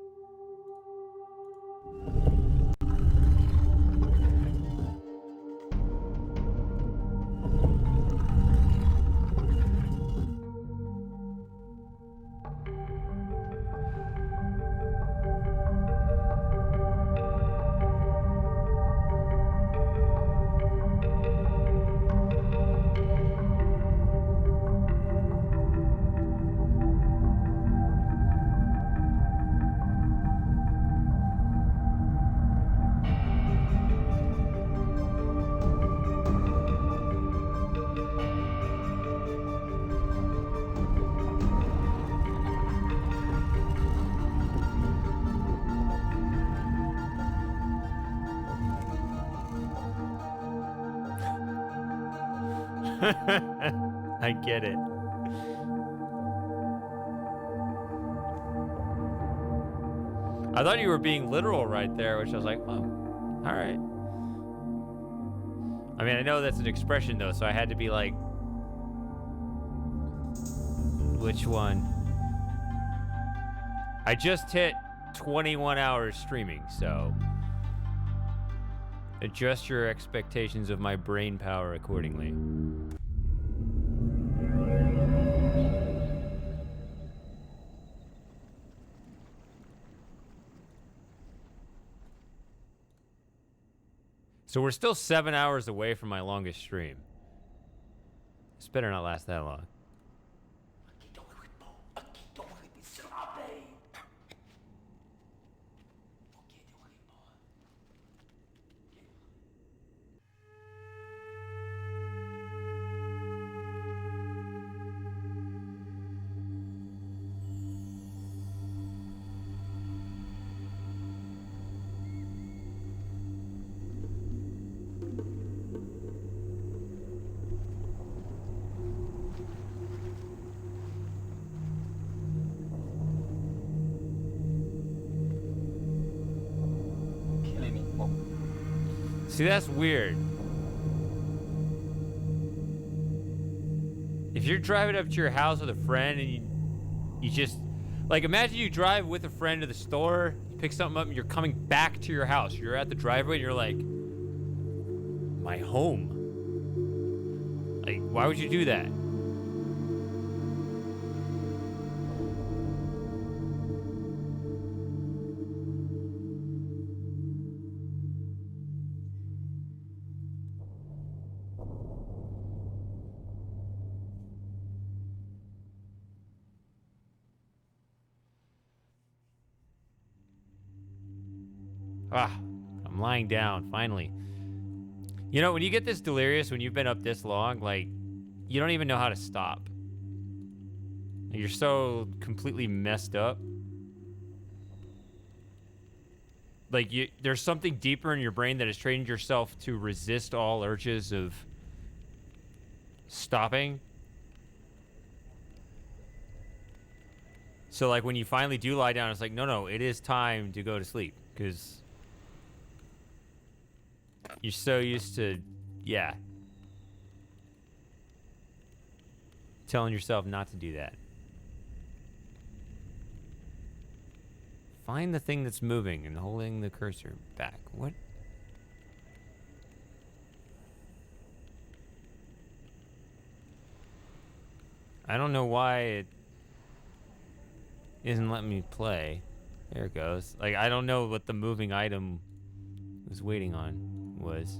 I get it. I thought you were being literal right there, which I was like, oh, all right. I mean, I know that's an expression though, so I had to be like, which one? I just hit 21 hours streaming, so adjust your expectations of my brain power accordingly. So we're still 7 hours away from my longest stream. This better not last that long. See, that's weird. If you're driving up to your house with a friend and you just, like, imagine you drive with a friend to the store, you pick something up and you're coming back to your house. You're at the driveway and you're like, my home. Like, why would you do that? Ah, I'm lying down, finally. You know, when you get this delirious, when you've been up this long, like, you don't even know how to stop. You're so completely messed up. Like, there's something deeper in your brain that has trained yourself to resist all urges of stopping. So, like, when you finally do lie down, it's like, no, it is time to go to sleep, because you're so used to, yeah, telling yourself not to do that. Find the thing that's moving and holding the cursor back. What? I don't know why it isn't letting me play. There it goes. Like, I don't know what the moving item was waiting on. was.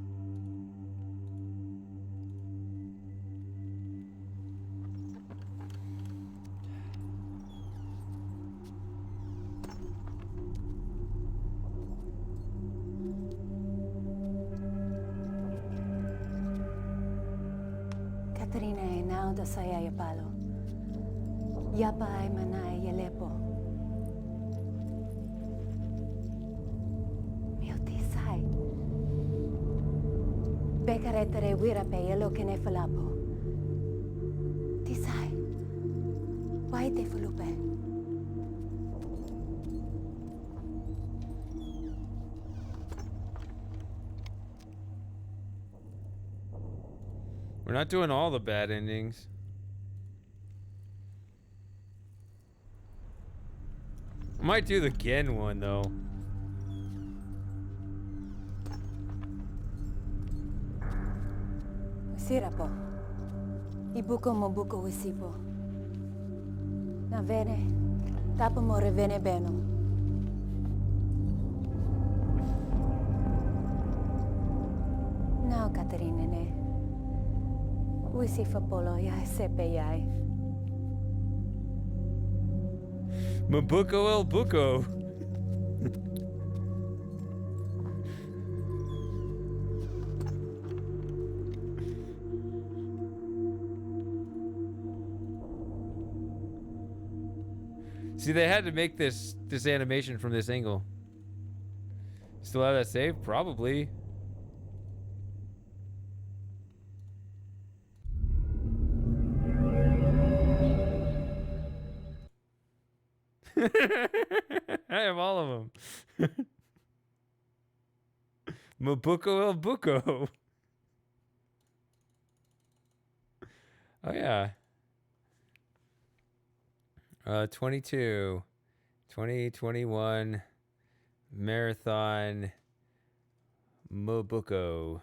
Katarina e now da saya palo. Yapa ay manay yelepo. Mio tisay. Bekaretere wirape yelo kene falapo. Tisay. Why te fulupe? We're not doing all the bad endings. Might do the Gen one though. Sirapo. Ibuko mo buko wisipo. Na vene. Tapo mo revene beno. Now, Katarina ne. Wisifa polo yai sepe yai. Mabuko el Buko. See, they had to make this animation from this angle. Still have that save? Probably. I have all of them. Mabuko el Buko. Oh yeah. 2021 marathon Mabuko.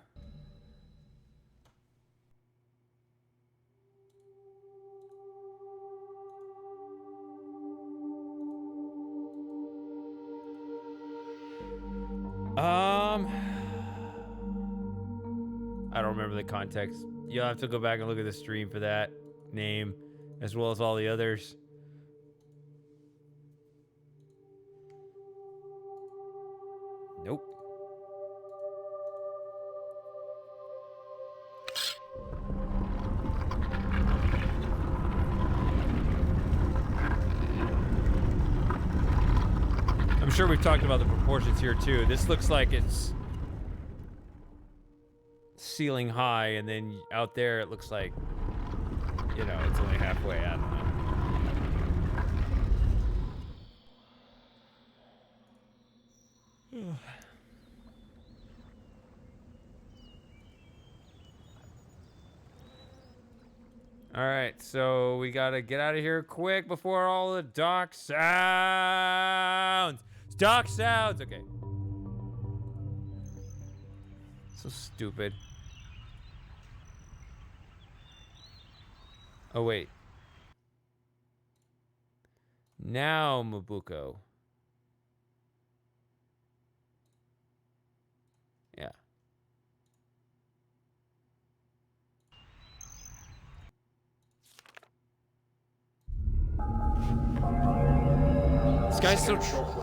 I don't remember the context. You'll have to go back and look at the stream for that name, as well as all the others. Nope. I'm sure we've talked about the proportions here too. This looks like it's ceiling high, and then out there it looks like, you know, it's only halfway. I don't know. All right, so we gotta get out of here quick before all the dock sounds. Dock sounds. Okay. So stupid. Oh wait. Now Mabuko. Yeah. This guy's so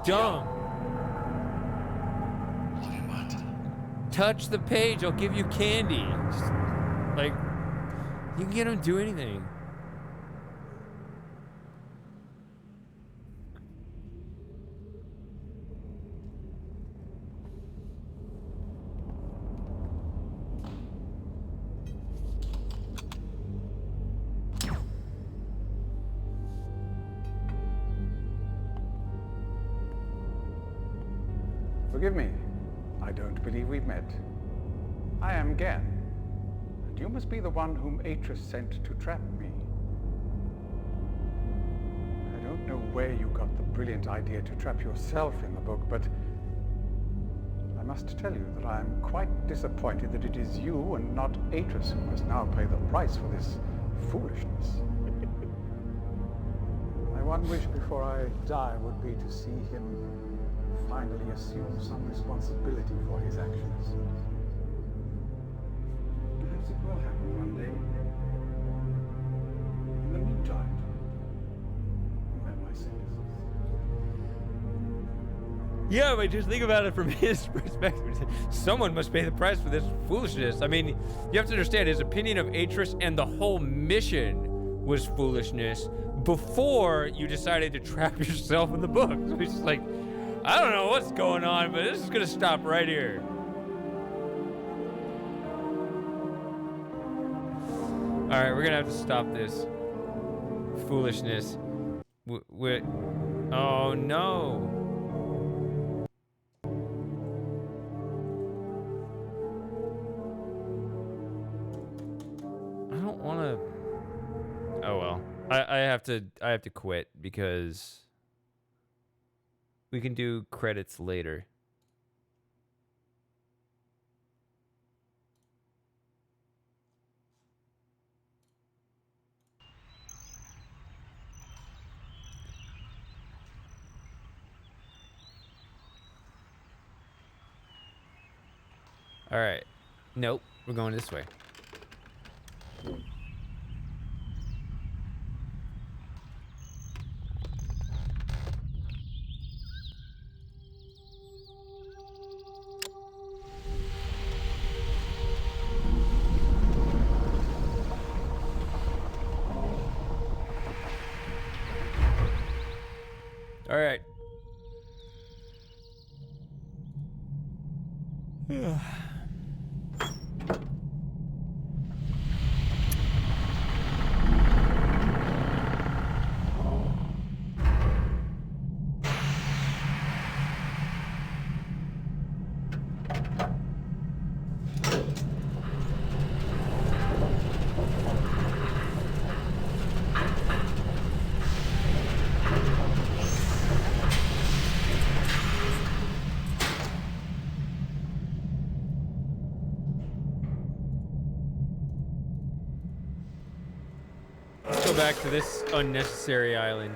dumb. Touch the page, I'll give you candy. Just, like, you can get him to do anything. Forgive me. I don't believe we've met. I am Gan, and you must be the one whom Atris sent to trap me. I don't know where you got the brilliant idea to trap yourself in the book, but I must tell you that I am quite disappointed that it is you and not Atris who must now pay the price for this foolishness. My one wish before I die would be to see him finally assume some responsibility for his actions. Perhaps it will happen one day. In the meantime, you have my sympathies. Yeah, but just think about it from his perspective. Someone must pay the price for this foolishness. I mean, you have to understand his opinion of Atris and the whole mission was foolishness before you decided to trap yourself in the book. So he's just like, I don't know what's going on, but this is gonna stop right here. All right, we're gonna have to stop this foolishness. Oh no. I don't want to. Oh well. I have to quit because we can do credits later. All right. Nope, we're going this way. All right. Let's go back to this unnecessary island.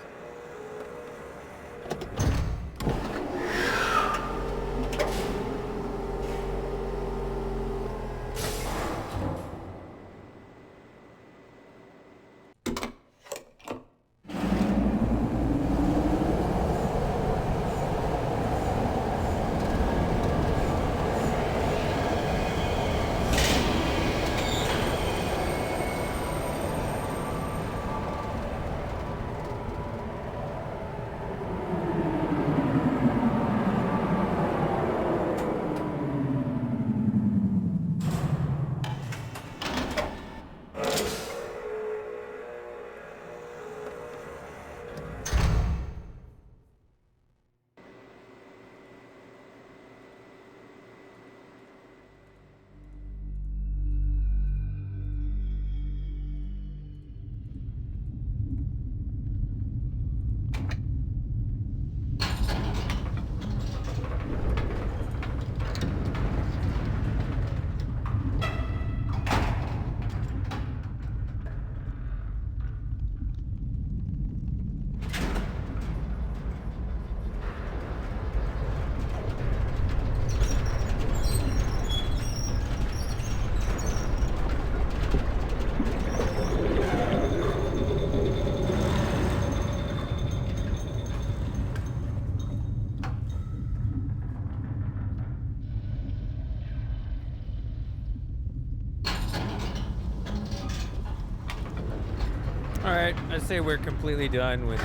All right, I'd say we're completely done with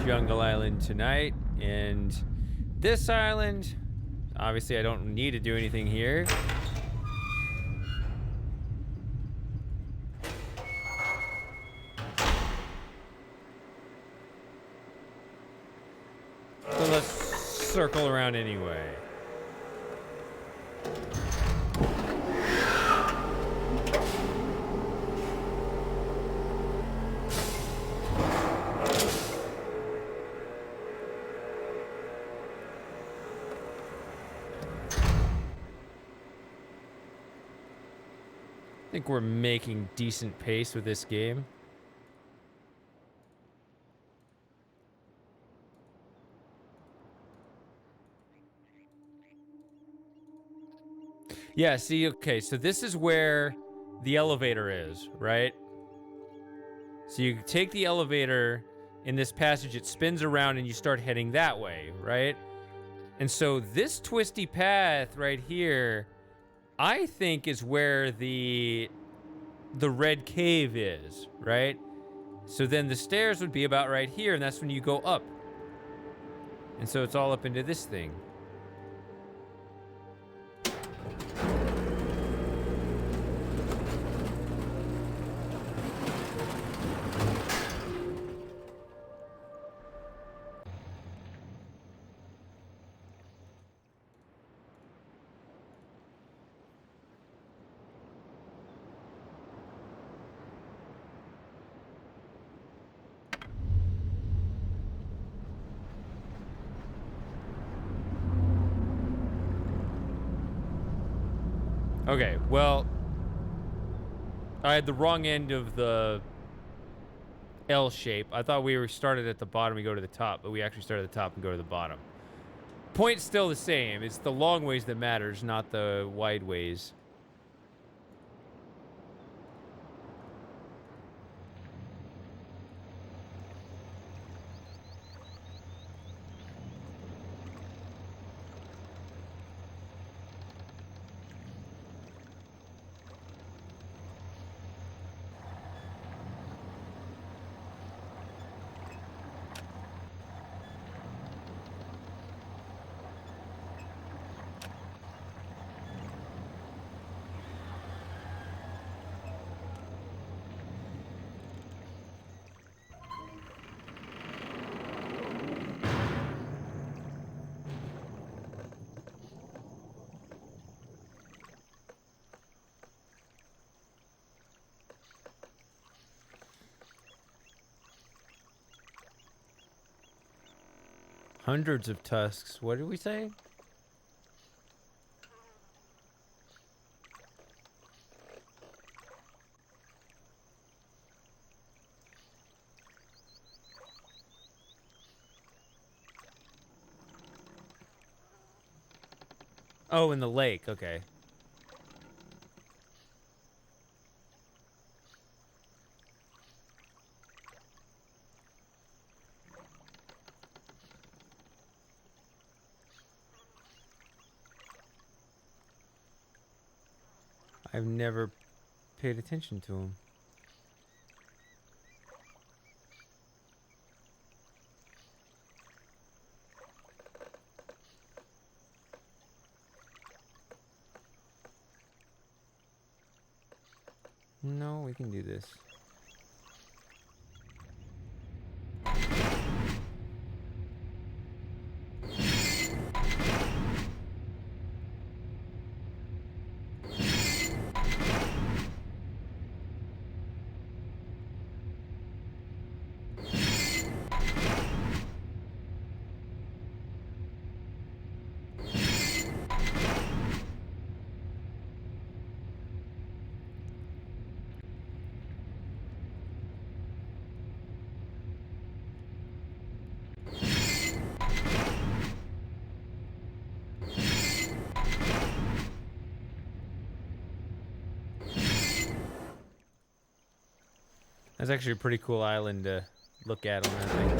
Jungle Island tonight. And this island, obviously I don't need to do anything here. So let's circle around anyway. I think we're making decent pace with this game. Yeah, see, okay, so this is where the elevator is, right? So you take the elevator in this passage, it spins around and you start heading that way, right? And so this twisty path right here, I think is where the red cave is, right? So then the stairs would be about right here, and that's when you go up. And so it's all up into this thing. Okay, well, I had the wrong end of the L shape. I thought we were started at the bottom and go to the top, but we actually started at the top and go to the bottom. Point's still the same. It's the long ways that matters, not the wide ways. Hundreds of tusks. What did we say? Oh, in the lake. Okay. I've never paid attention to him. No, we can do this. That's actually a pretty cool island to look at on that thing.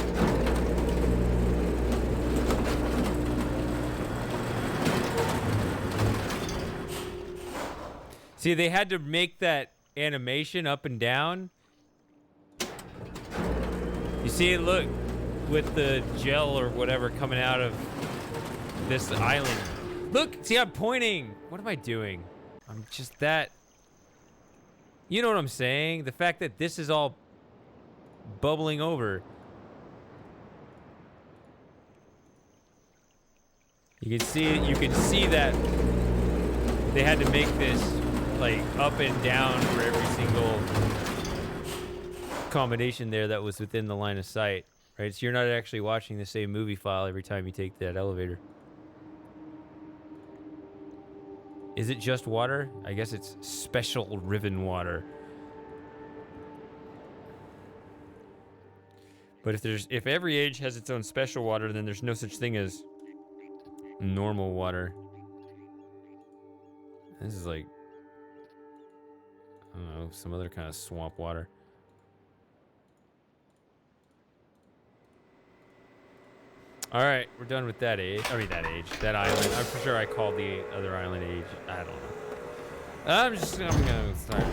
See, they had to make that animation up and down. You see it, look, with the gel or whatever coming out of this island. Look, see, I'm pointing. What am I doing? I'm just that... You know what I'm saying? The fact that this is all bubbling over. You can see it. You can see that they had to make this like up and down for every single combination there that was within the line of sight, right? So you're not actually watching the same movie file every time you take that elevator. Is it just water? I guess it's special Riven water. But if every age has its own special water, then there's no such thing as normal water. This is like I don't know, some other kind of swamp water. All right, we're done with that age. I mean, that island. I'm for sure I called the other island age. I don't know. I'm gonna start.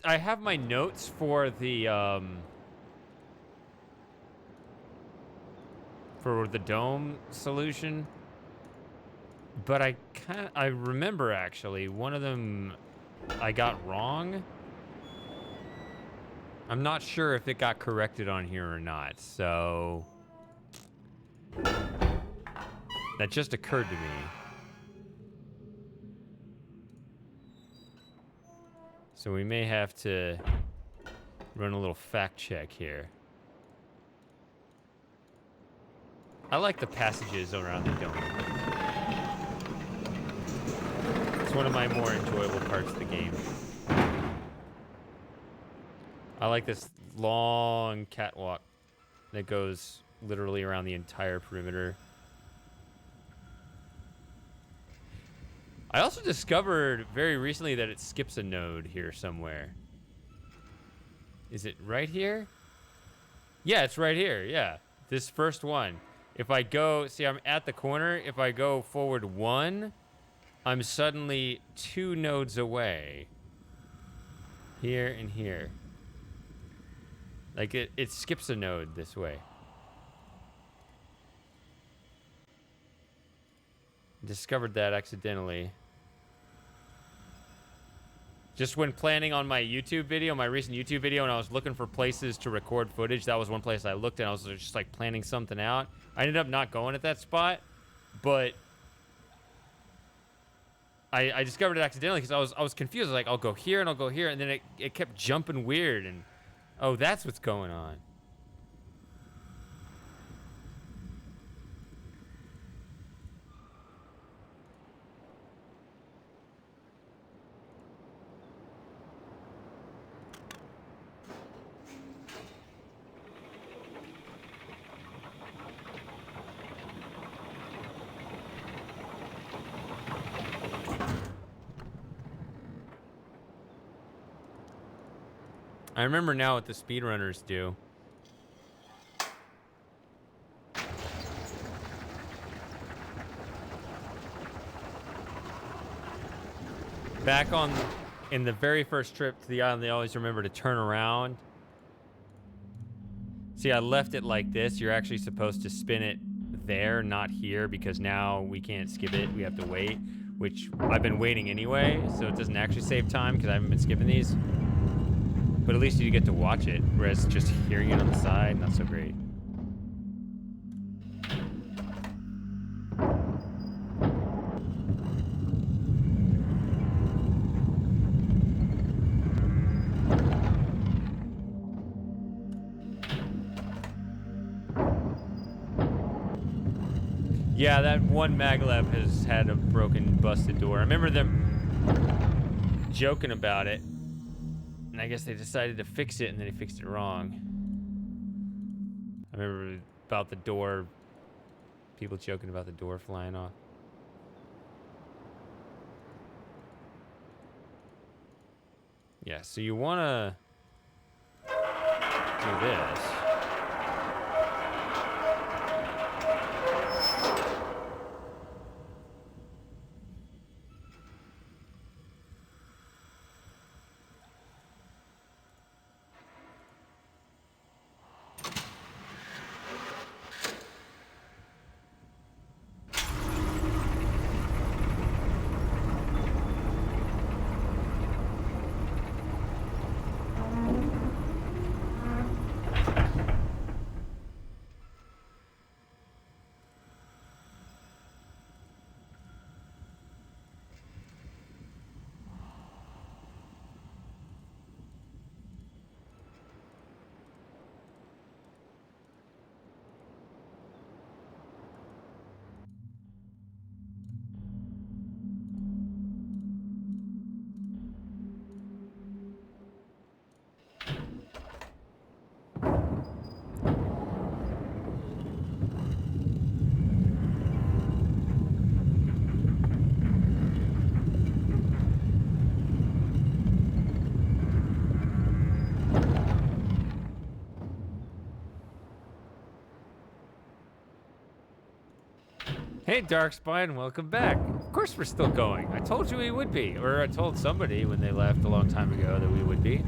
I have my notes for the dome solution, but I remember actually one of them I got wrong. I'm not sure if it got corrected on here or not, so that just occurred to me. So we may have to run a little fact check here. I like the passages around the dome. It's one of my more enjoyable parts of the game. I like this long catwalk that goes literally around the entire perimeter. I also discovered very recently that it skips a node here somewhere. Is it right here? Yeah, it's right here. Yeah, this first one. If I go, see, I'm at the corner. If I go forward 1, I'm suddenly 2 nodes away. Here and here. Like it skips a node this way. Discovered that accidentally. Just when planning on my YouTube video, my recent YouTube video, and I was looking for places to record footage, that was one place I looked and I was just like planning something out. I ended up not going at that spot, but I discovered it accidentally because I was confused. I was like, I'll go here and I'll go here, and then it kept jumping weird, and oh, that's what's going on. I remember now what the speedrunners do. Back in the very first trip to the island, they always remember to turn around. See, I left it like this. You're actually supposed to spin it there, not here, because now we can't skip it. We have to wait, which I've been waiting anyway, so it doesn't actually save time because I haven't been skipping these. But at least you get to watch it, whereas just hearing it on the side, not so great. Yeah, that one maglev has had a broken, busted door. I remember them joking about it. And I guess they decided to fix it, and then they fixed it wrong. I remember about the door, people joking about the door flying off. Yeah, so you want to do this. Hey, Darkspine, welcome back. Of course we're still going. I told you we would be. Or I told somebody when they left a long time ago that we would be.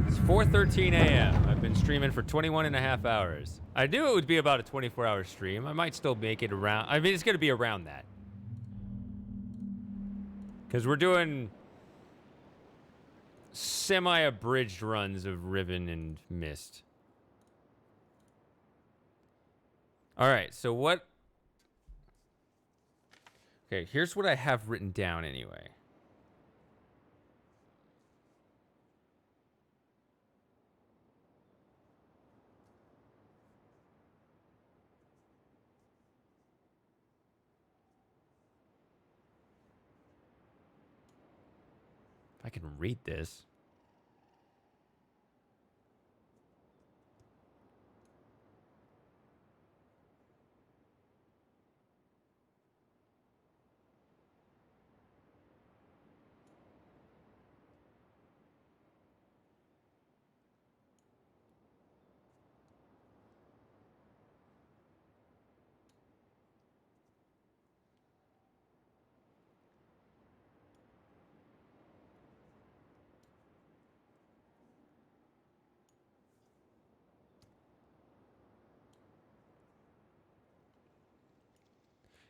It's 4:13 a.m. I've been streaming for 21 and a half hours. I knew it would be about a 24-hour stream. I might still make it around. I mean, it's going to be around that. Because we're doing semi-abridged runs of Riven and Mist. All right, so what... Okay, here's what I have written down anyway. If I can read this.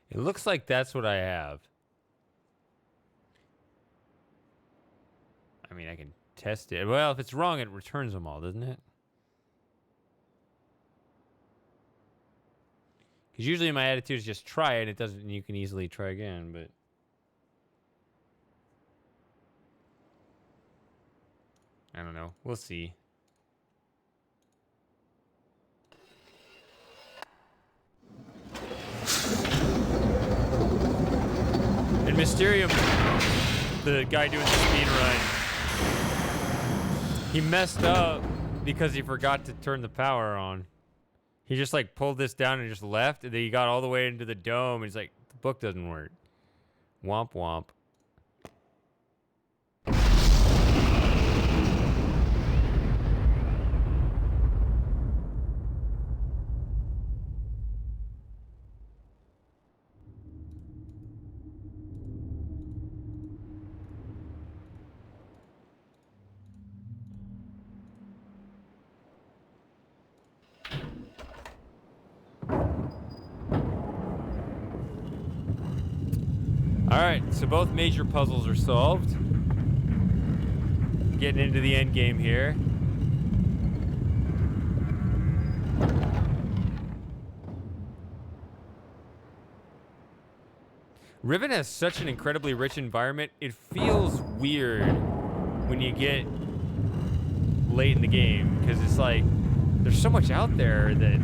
It looks like that's what I have. I mean, I can test it. Well, if it's wrong, it returns them all, doesn't it? Because usually my attitude is just try it. It doesn't, and you can easily try again, but... I don't know. We'll see. In Mysterium, the guy doing the speed run, he messed up because he forgot to turn the power on. He just like pulled this down and just left, and then he got all the way into the dome, and he's like, the book doesn't work. Womp womp. Alright, so both major puzzles are solved. Getting into the end game here. Riven has such an incredibly rich environment. It feels weird when you get late in the game, because it's like there's so much out there that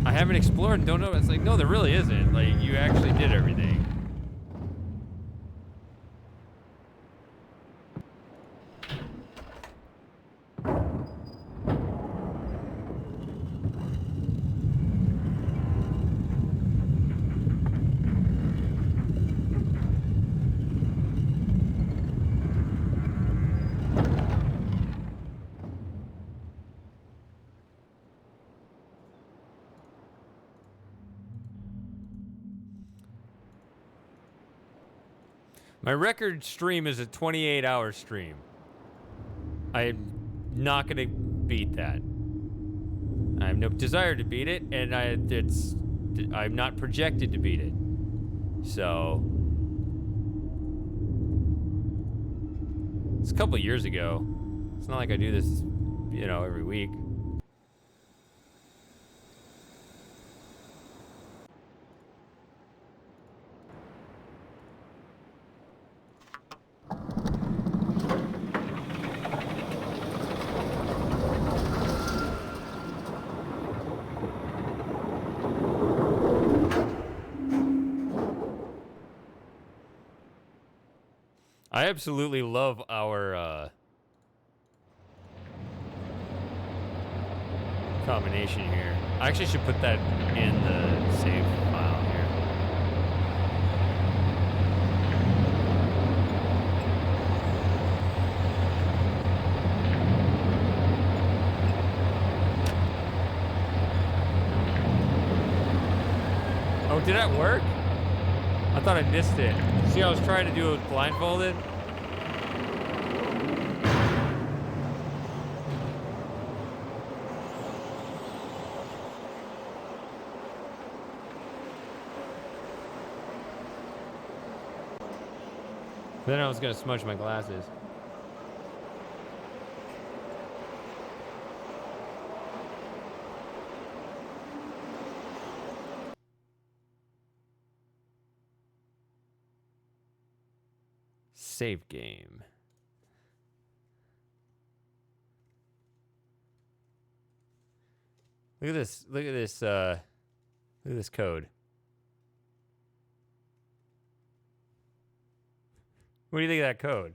I haven't explored and don't know. It's like, no, there really isn't. Like, you actually did everything. My record stream is a 28-hour stream. I'm not going to beat that. I have no desire to beat it, and I'm not projected to beat it. So it's a couple years ago. It's not like I do this, you know, every week. I absolutely love our combination here. I actually should put that in the save file here. did that work? I thought I missed it. See, I was trying to do it blindfolded. Then I was gonna smudge my glasses. Save game. Look at this. Look at this. Look at this code. What do you think of that code?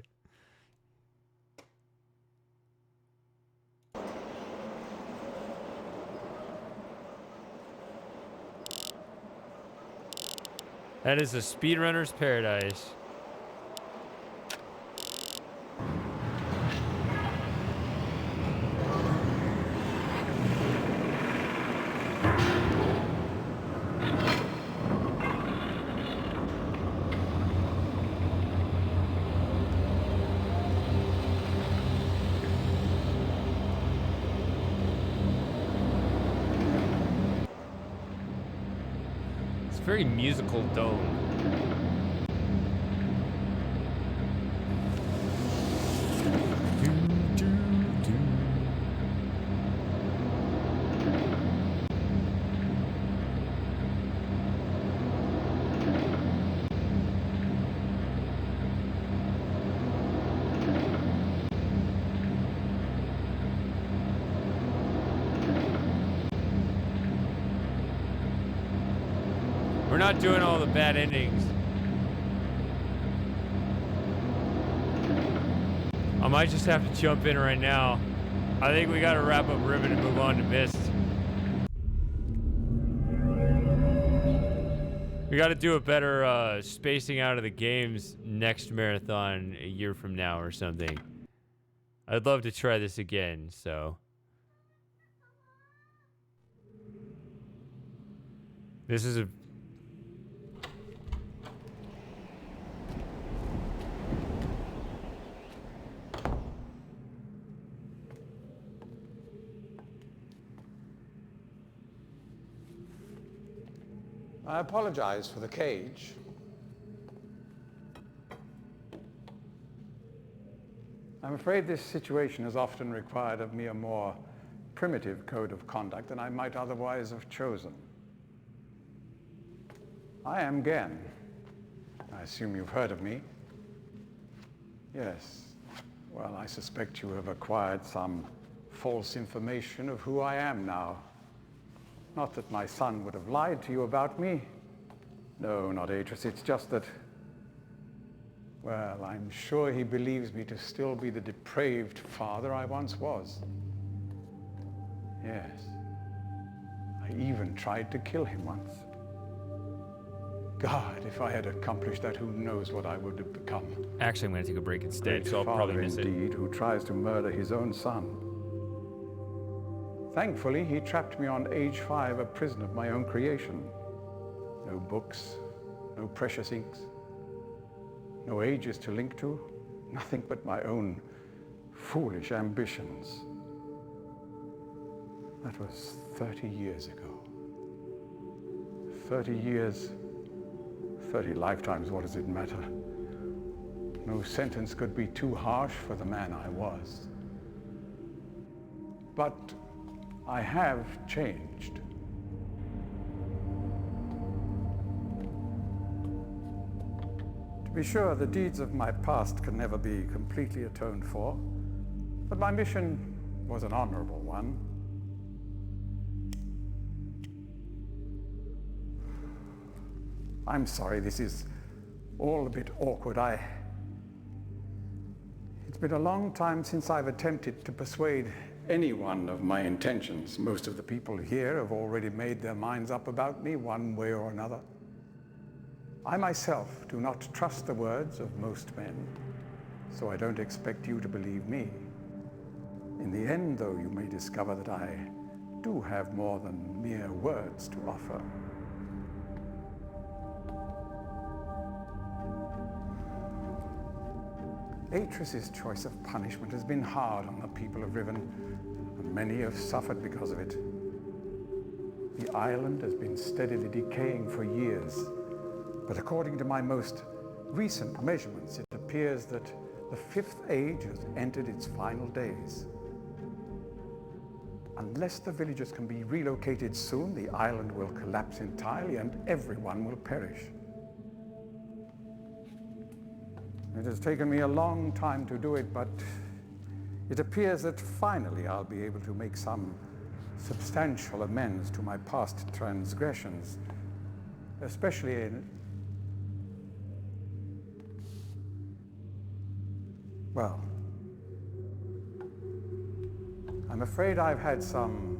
That is a speedrunner's paradise. Very musical dome. We're not doing all the bad endings. I might just have to jump in right now. I think we gotta wrap up Riven and move on to Mist. We gotta do a better spacing out of the games next marathon a year from now or something. I'd love to try this again, so. This is a I apologize for the cage. I'm afraid this situation has often required of me a more primitive code of conduct than I might otherwise have chosen. I am Gen. I assume you've heard of me. Yes. Well, I suspect you have acquired some false information of who I am now. Not that my son would have lied to you about me. No, not Atreus. It's just that, well, I'm sure he believes me to still be the depraved father I once was. Yes. I even tried to kill him once. God, if I had accomplished that, who knows what I would have become. Actually, I'm going to take a break instead, Great so I'll probably father miss it. indeed, who tries to murder his own son. Thankfully, he trapped me on age 5, a prison of my own creation. No books, no precious inks, no ages to link to, nothing but my own foolish ambitions. That was 30 years ago. 30 years, 30 lifetimes, what does it matter? No sentence could be too harsh for the man I was. But I have changed. To be sure, the deeds of my past can never be completely atoned for, but my mission was an honorable one. I'm sorry, this is all a bit awkward. It's been a long time since I've attempted to persuade anyone of my intentions. Most of the people here have already made their minds up about me one way or another. I myself do not trust the words of most men, so I don't expect you to believe me. In the end, though, you may discover that I do have more than mere words to offer. Atrus's choice of punishment has been hard on the people of Riven, and many have suffered because of it. The island has been steadily decaying for years, but according to my most recent measurements, it appears that the Fifth Age has entered its final days. Unless the villagers can be relocated soon, the island will collapse entirely and everyone will perish. It has taken me a long time to do it, but it appears that finally I'll be able to make some substantial amends to my past transgressions, especially in... Well, I'm afraid I've had some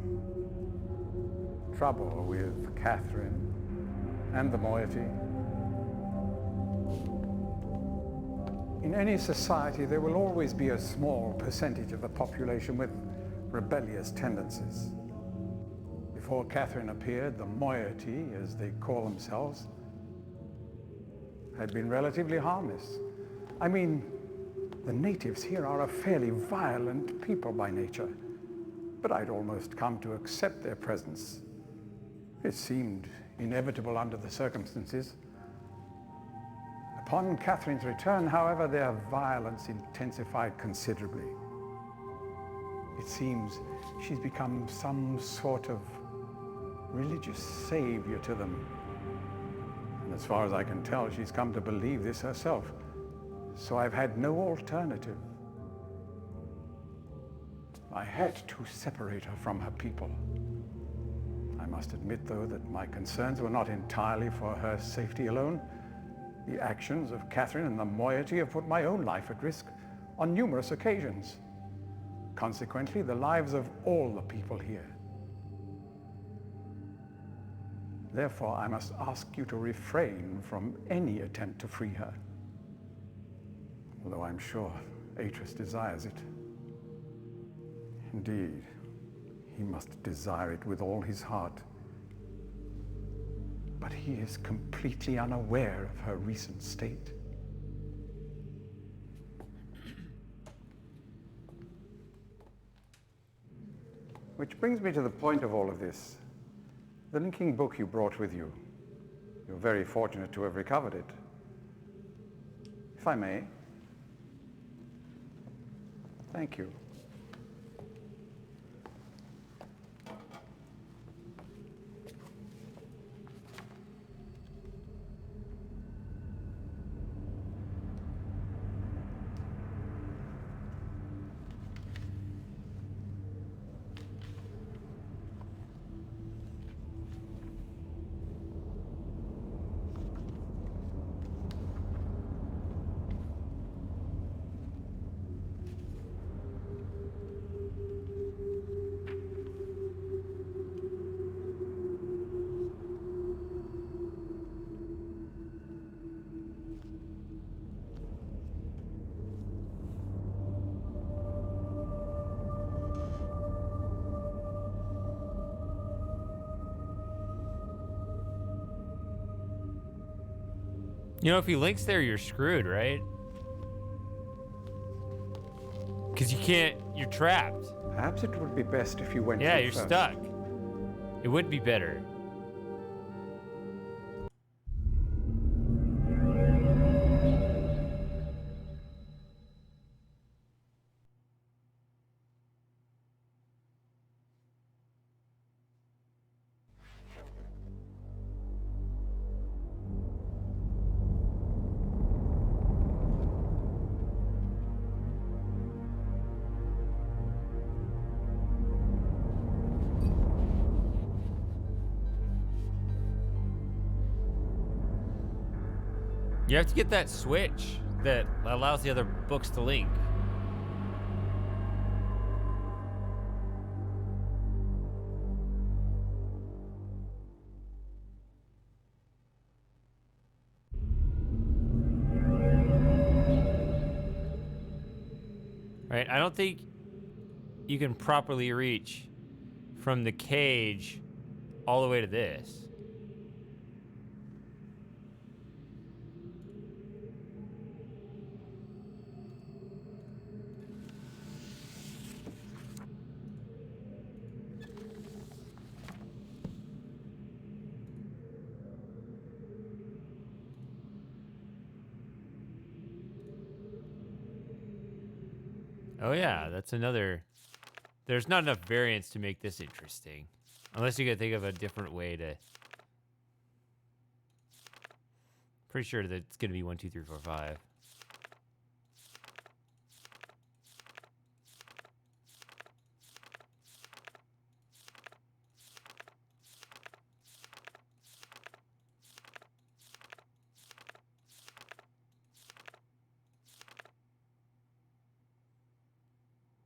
trouble with Catherine and the moiety. In any society, there will always be a small percentage of the population with rebellious tendencies. Before Catherine appeared, the moiety, as they call themselves, had been relatively harmless. I mean, the natives here are a fairly violent people by nature, but I'd almost come to accept their presence. It seemed inevitable under the circumstances. Upon Catherine's return, however, their violence intensified considerably. It seems she's become some sort of religious savior to them. And as far as I can tell, she's come to believe this herself. So I've had no alternative. I had to separate her from her people. I must admit, though, that my concerns were not entirely for her safety alone. The actions of Catherine and the moiety have put my own life at risk on numerous occasions. Consequently, the lives of all the people here. Therefore, I must ask you to refrain from any attempt to free her. Although I'm sure Atrus desires it. Indeed, he must desire it with all his heart. But he is completely unaware of her recent state. Which brings me to the point of all of this. The linking book you brought with you. You're very fortunate to have recovered it. If I may. Thank you. You know, if he links there, you're screwed, right? Because you can't, you're trapped. Perhaps it would be best if you went Yeah, through you're first. stuck. It would be better. You have to get that switch that allows the other books to link. Right, I don't think you can properly reach from the cage all the way to this. Oh yeah, that's another. There's not enough variants to make this interesting, unless you could think of a different way to. Pretty sure that it's gonna be 1, 2, 3, 4, 5.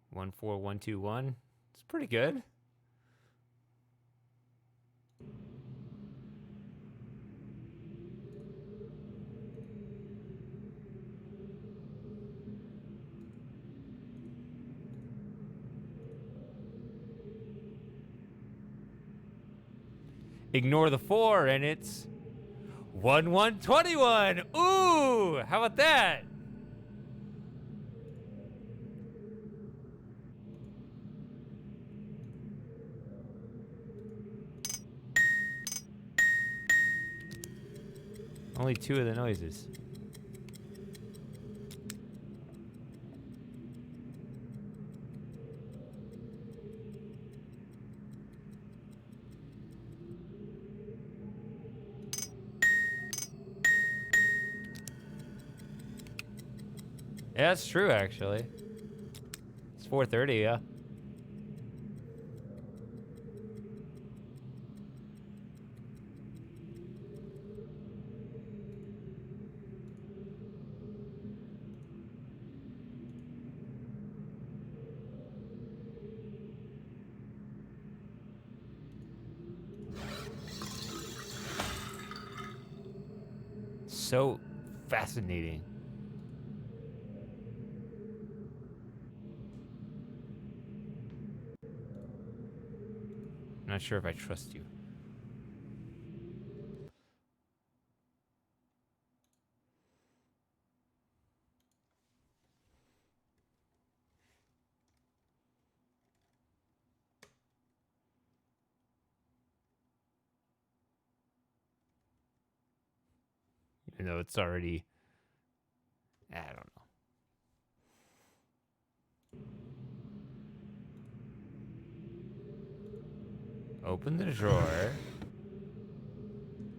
One, 4, 1, 2, 1. It's pretty good. Ignore the 4, and it's 1, 1, 21. Ooh, how about that? Only 2 of the noises. Yeah, that's true, actually. It's 4:30, yeah. So fascinating. Not sure if I trust you. Even though it's already... I don't know. Open the drawer.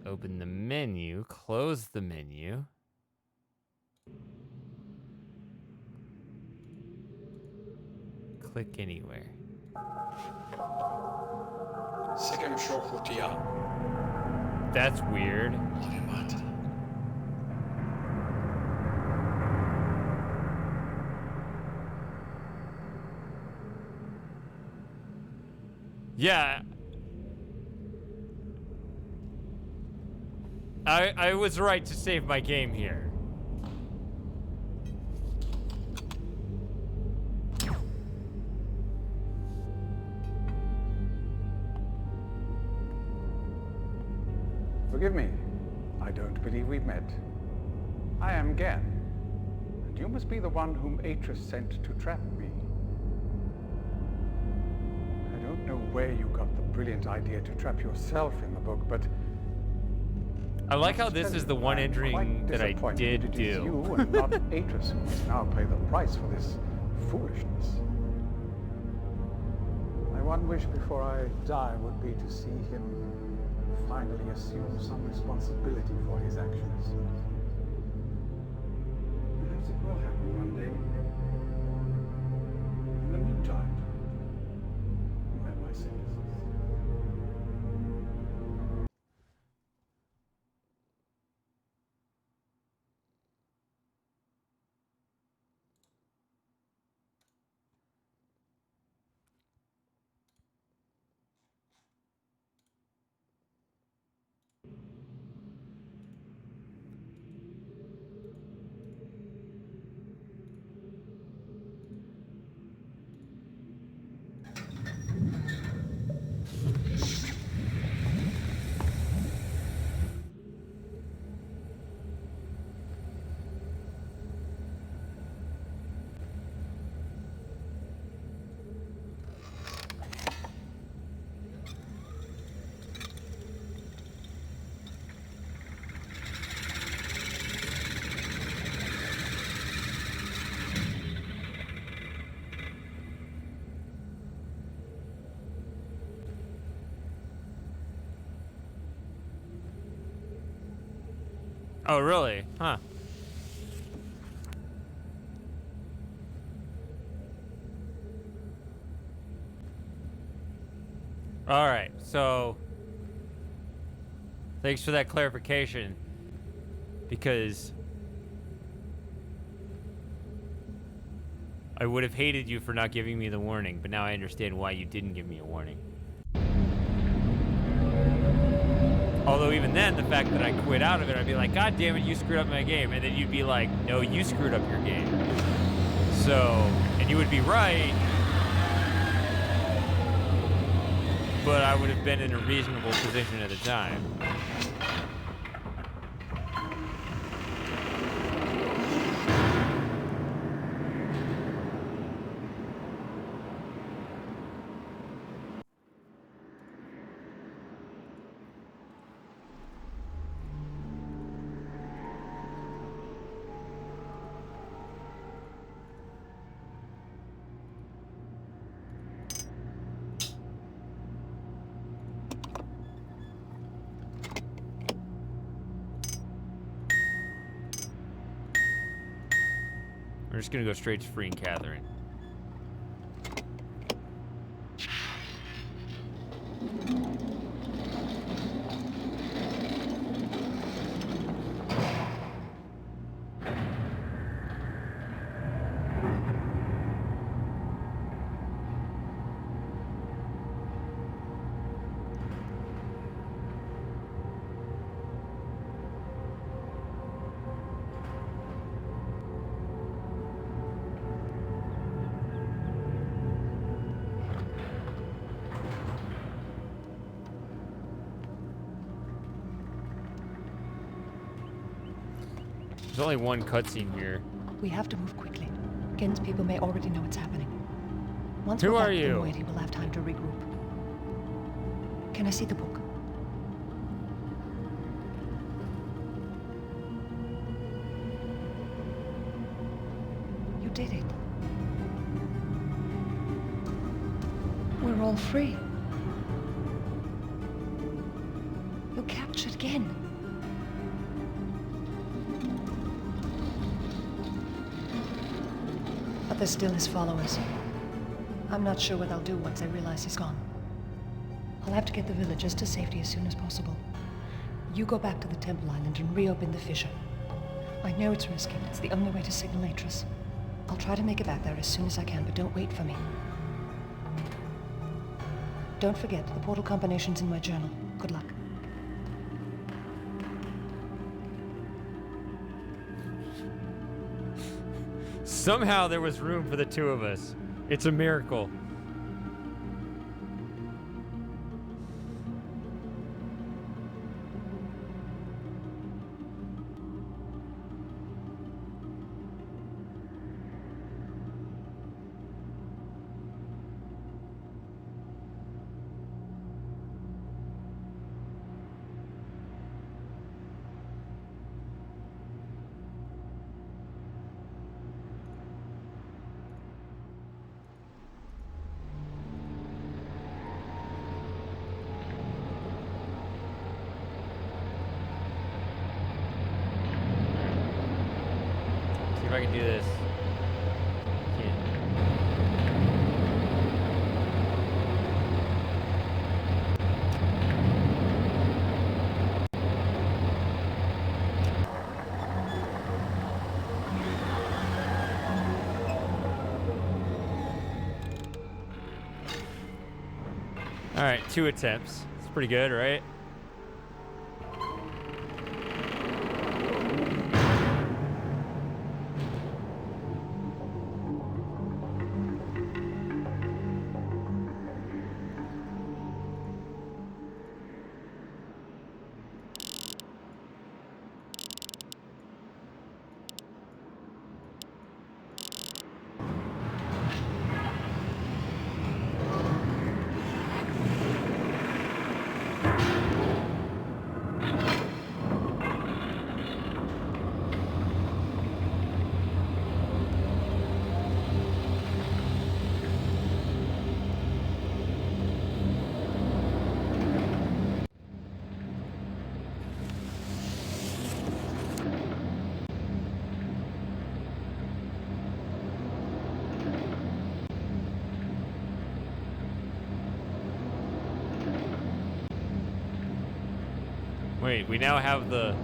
Open the menu. Close the menu. Click anywhere. That's weird. Yeah. I was right to save my game here. Forgive me. I don't believe we've met. I am Gan, and you must be the one whom Atris sent to trap me. I don't know where you got the brilliant idea to trap yourself in the book, but I like how this is the one entering that I did it is do. you and not Atris who must now pay the price for this foolishness. My one wish before I die would be to see him finally assume some responsibility for his actions. Perhaps it will happen one day. In the meantime, you have my sympathies. Oh, really? Huh. All right, so thanks for that clarification, because I would have hated you for not giving me the warning, but now I understand why you didn't give me a warning. Although even then, the fact that I quit out of it, I'd be like, God damn it, you screwed up my game. And then you'd be like, no, you screwed up your game. So, and you would be right, but I would have been in a reasonable position at the time. We're just gonna go straight to freeing Catherine. There's only one cutscene here. We have to move quickly. Gen's people may already know what's happening. Once Who we're are back you? in Moedi, we'll have time to regroup. Can I see the book? You did it. We're all free. You captured Gen. But there's still his followers. I'm not sure what I'll do once I realize he's gone. I'll have to get the villagers to safety as soon as possible. You go back to the Temple Island and reopen the fissure. I know it's risky, but it's the only way to signal Atris. I'll try to make it back there as soon as I can, but don't wait for me. Don't forget, the portal combination's in my journal. Good luck. Somehow there was room for the two of us. It's a miracle. See if I can do this. Can't. All right, 2 attempts. It's pretty good, right? Wait, we now have the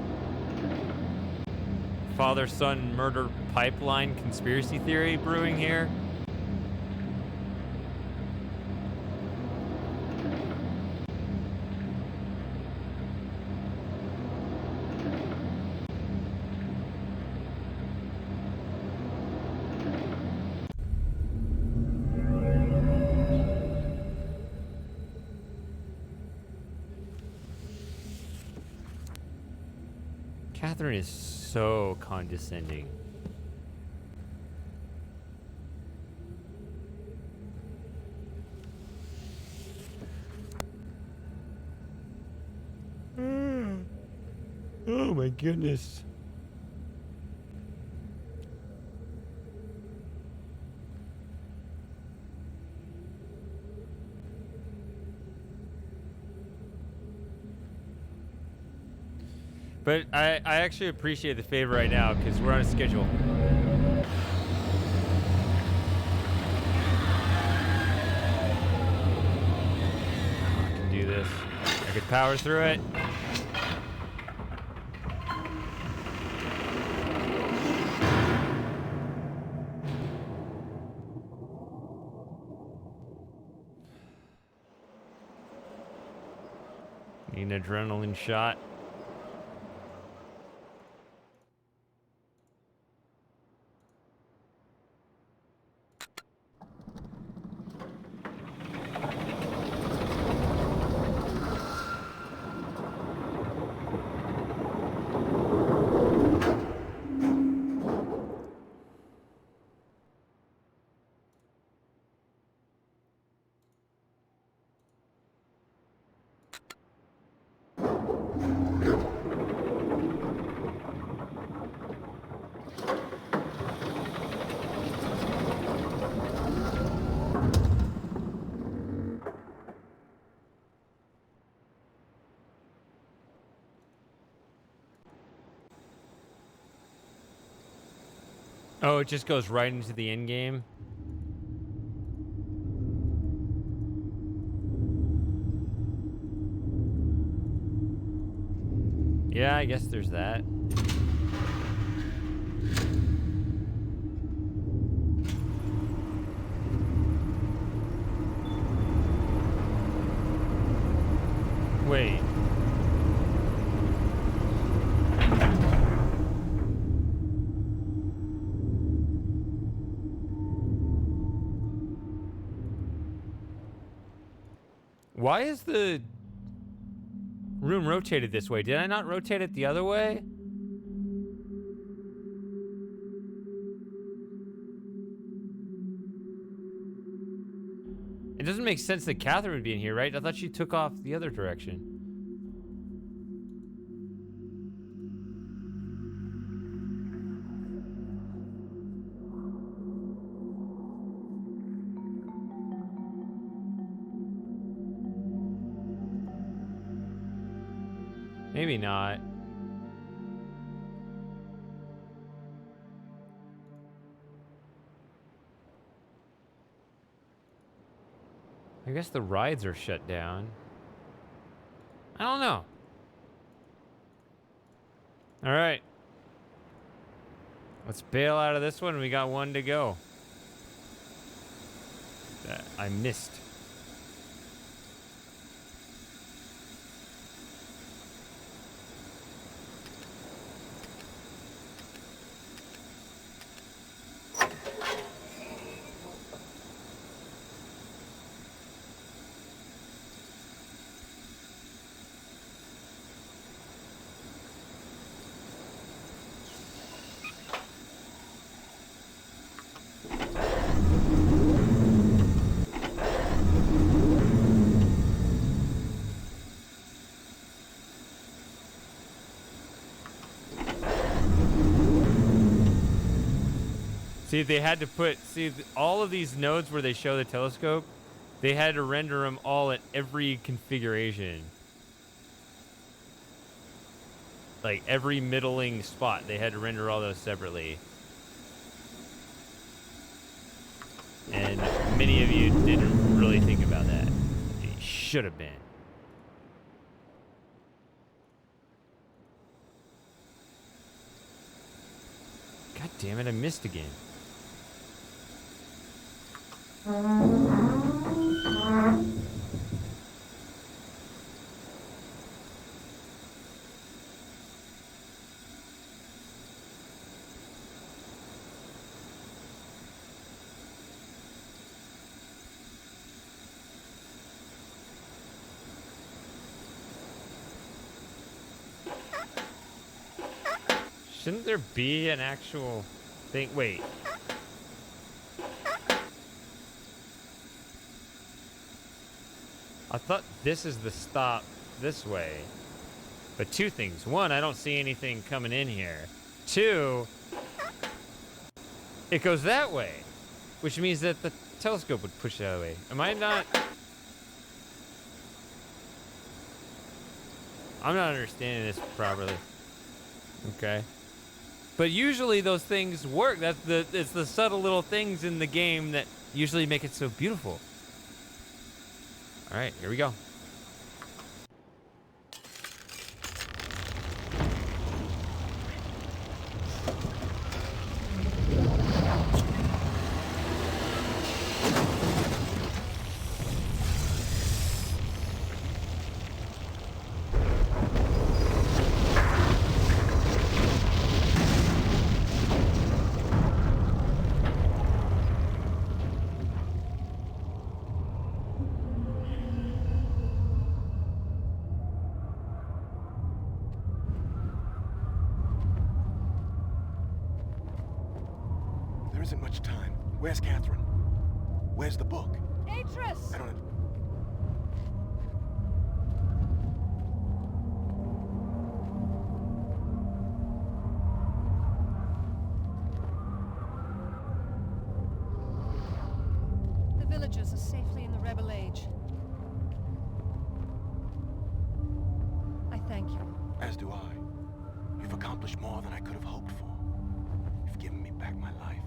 father-son murder pipeline conspiracy theory brewing here. Catherine is so condescending. Oh my goodness. But I actually appreciate the favor right now because we're on a schedule. I can do this. I could power through it. Need an adrenaline shot. Oh, it just goes right into the end game. Yeah, I guess there's that. Wait. Why is the room rotated this way? Did I not rotate it the other way? It doesn't make sense that Catherine would be in here, right? I thought she took off the other direction. Maybe not. I guess the rides are shut down. I don't know. All right. Let's bail out of this one. We got one to go. That I missed. See, they had to put, all of these nodes where they show the telescope, they had to render them all at every configuration. Like every middling spot, they had to render all those separately. And many of you didn't really think about that. It should have been. damn it, I missed again. Shouldn't there be an actual thing? Wait. I thought this is the stop this way. But two things. One, I don't see anything coming in here. Two, it goes that way, which means that the telescope would push that way. Am I not? I'm not understanding this properly. Okay. But usually those things work. It's the subtle little things in the game that usually make it so beautiful. All right, here we go. There isn't much time. Where's Catherine? Where's the book? Atris! I don't... The villagers are safely in the Rebel Age. I thank you. As do I. You've accomplished more than I could have hoped for. You've given me back my life.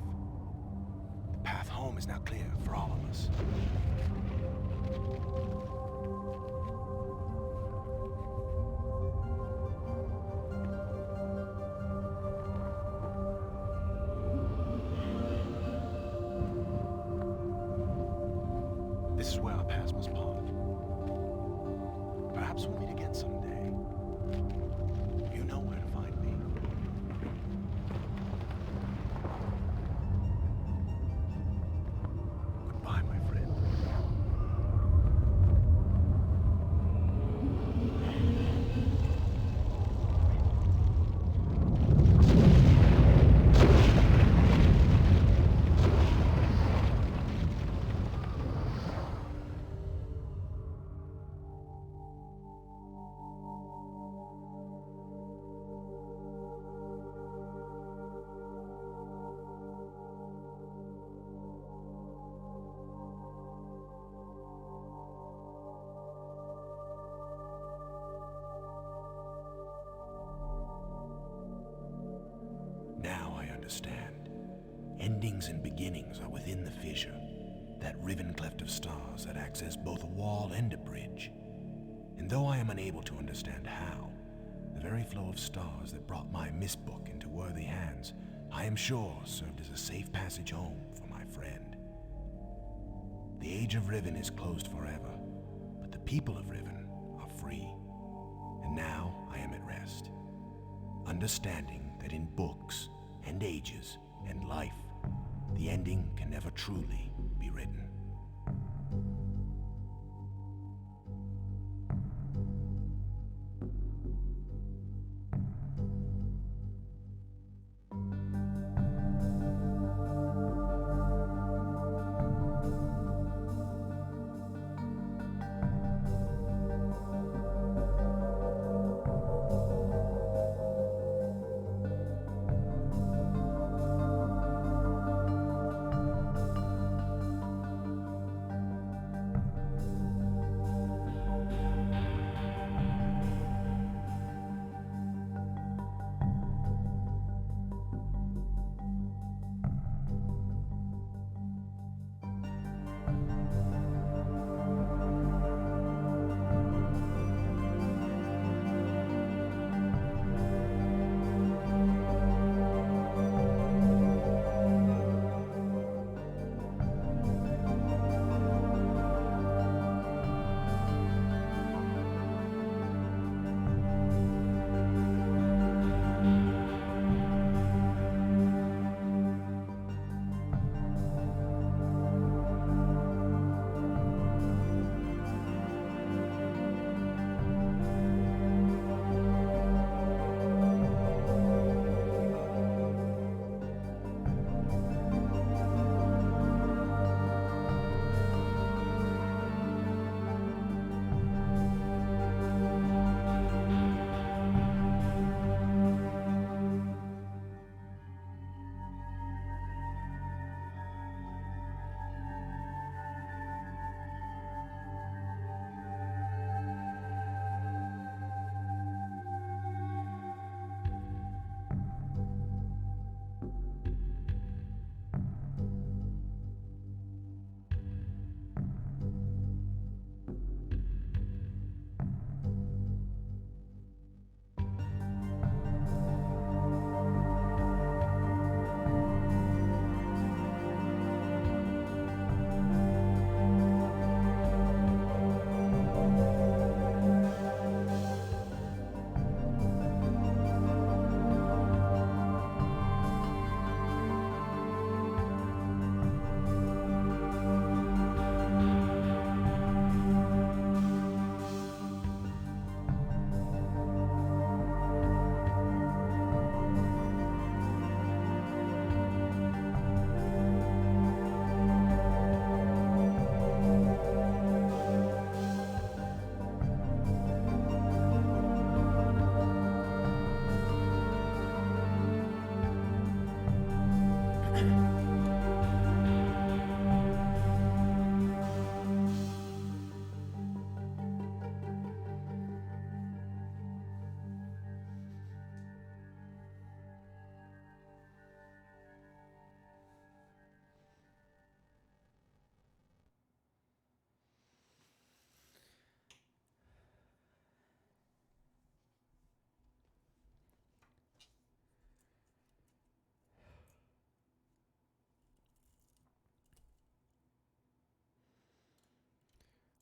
The path home is now clear for all of us. This is where our paths must part. Perhaps we'll meet again someday. You know where to find me. Goodbye, my friend. Now I understand. Endings and beginnings are within the fissure, that riven cleft of stars that acts as both a wall and a bridge. And though I am unable to understand how, the very flow of stars that brought my mist book into worthy hands, I am sure served as a safe passage home for my friend. The age of Riven is closed forever, but the people of Riven are free. And now I am at rest, understanding that in books and ages and life, the ending can never truly be written.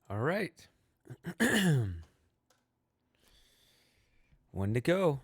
All right. One to go.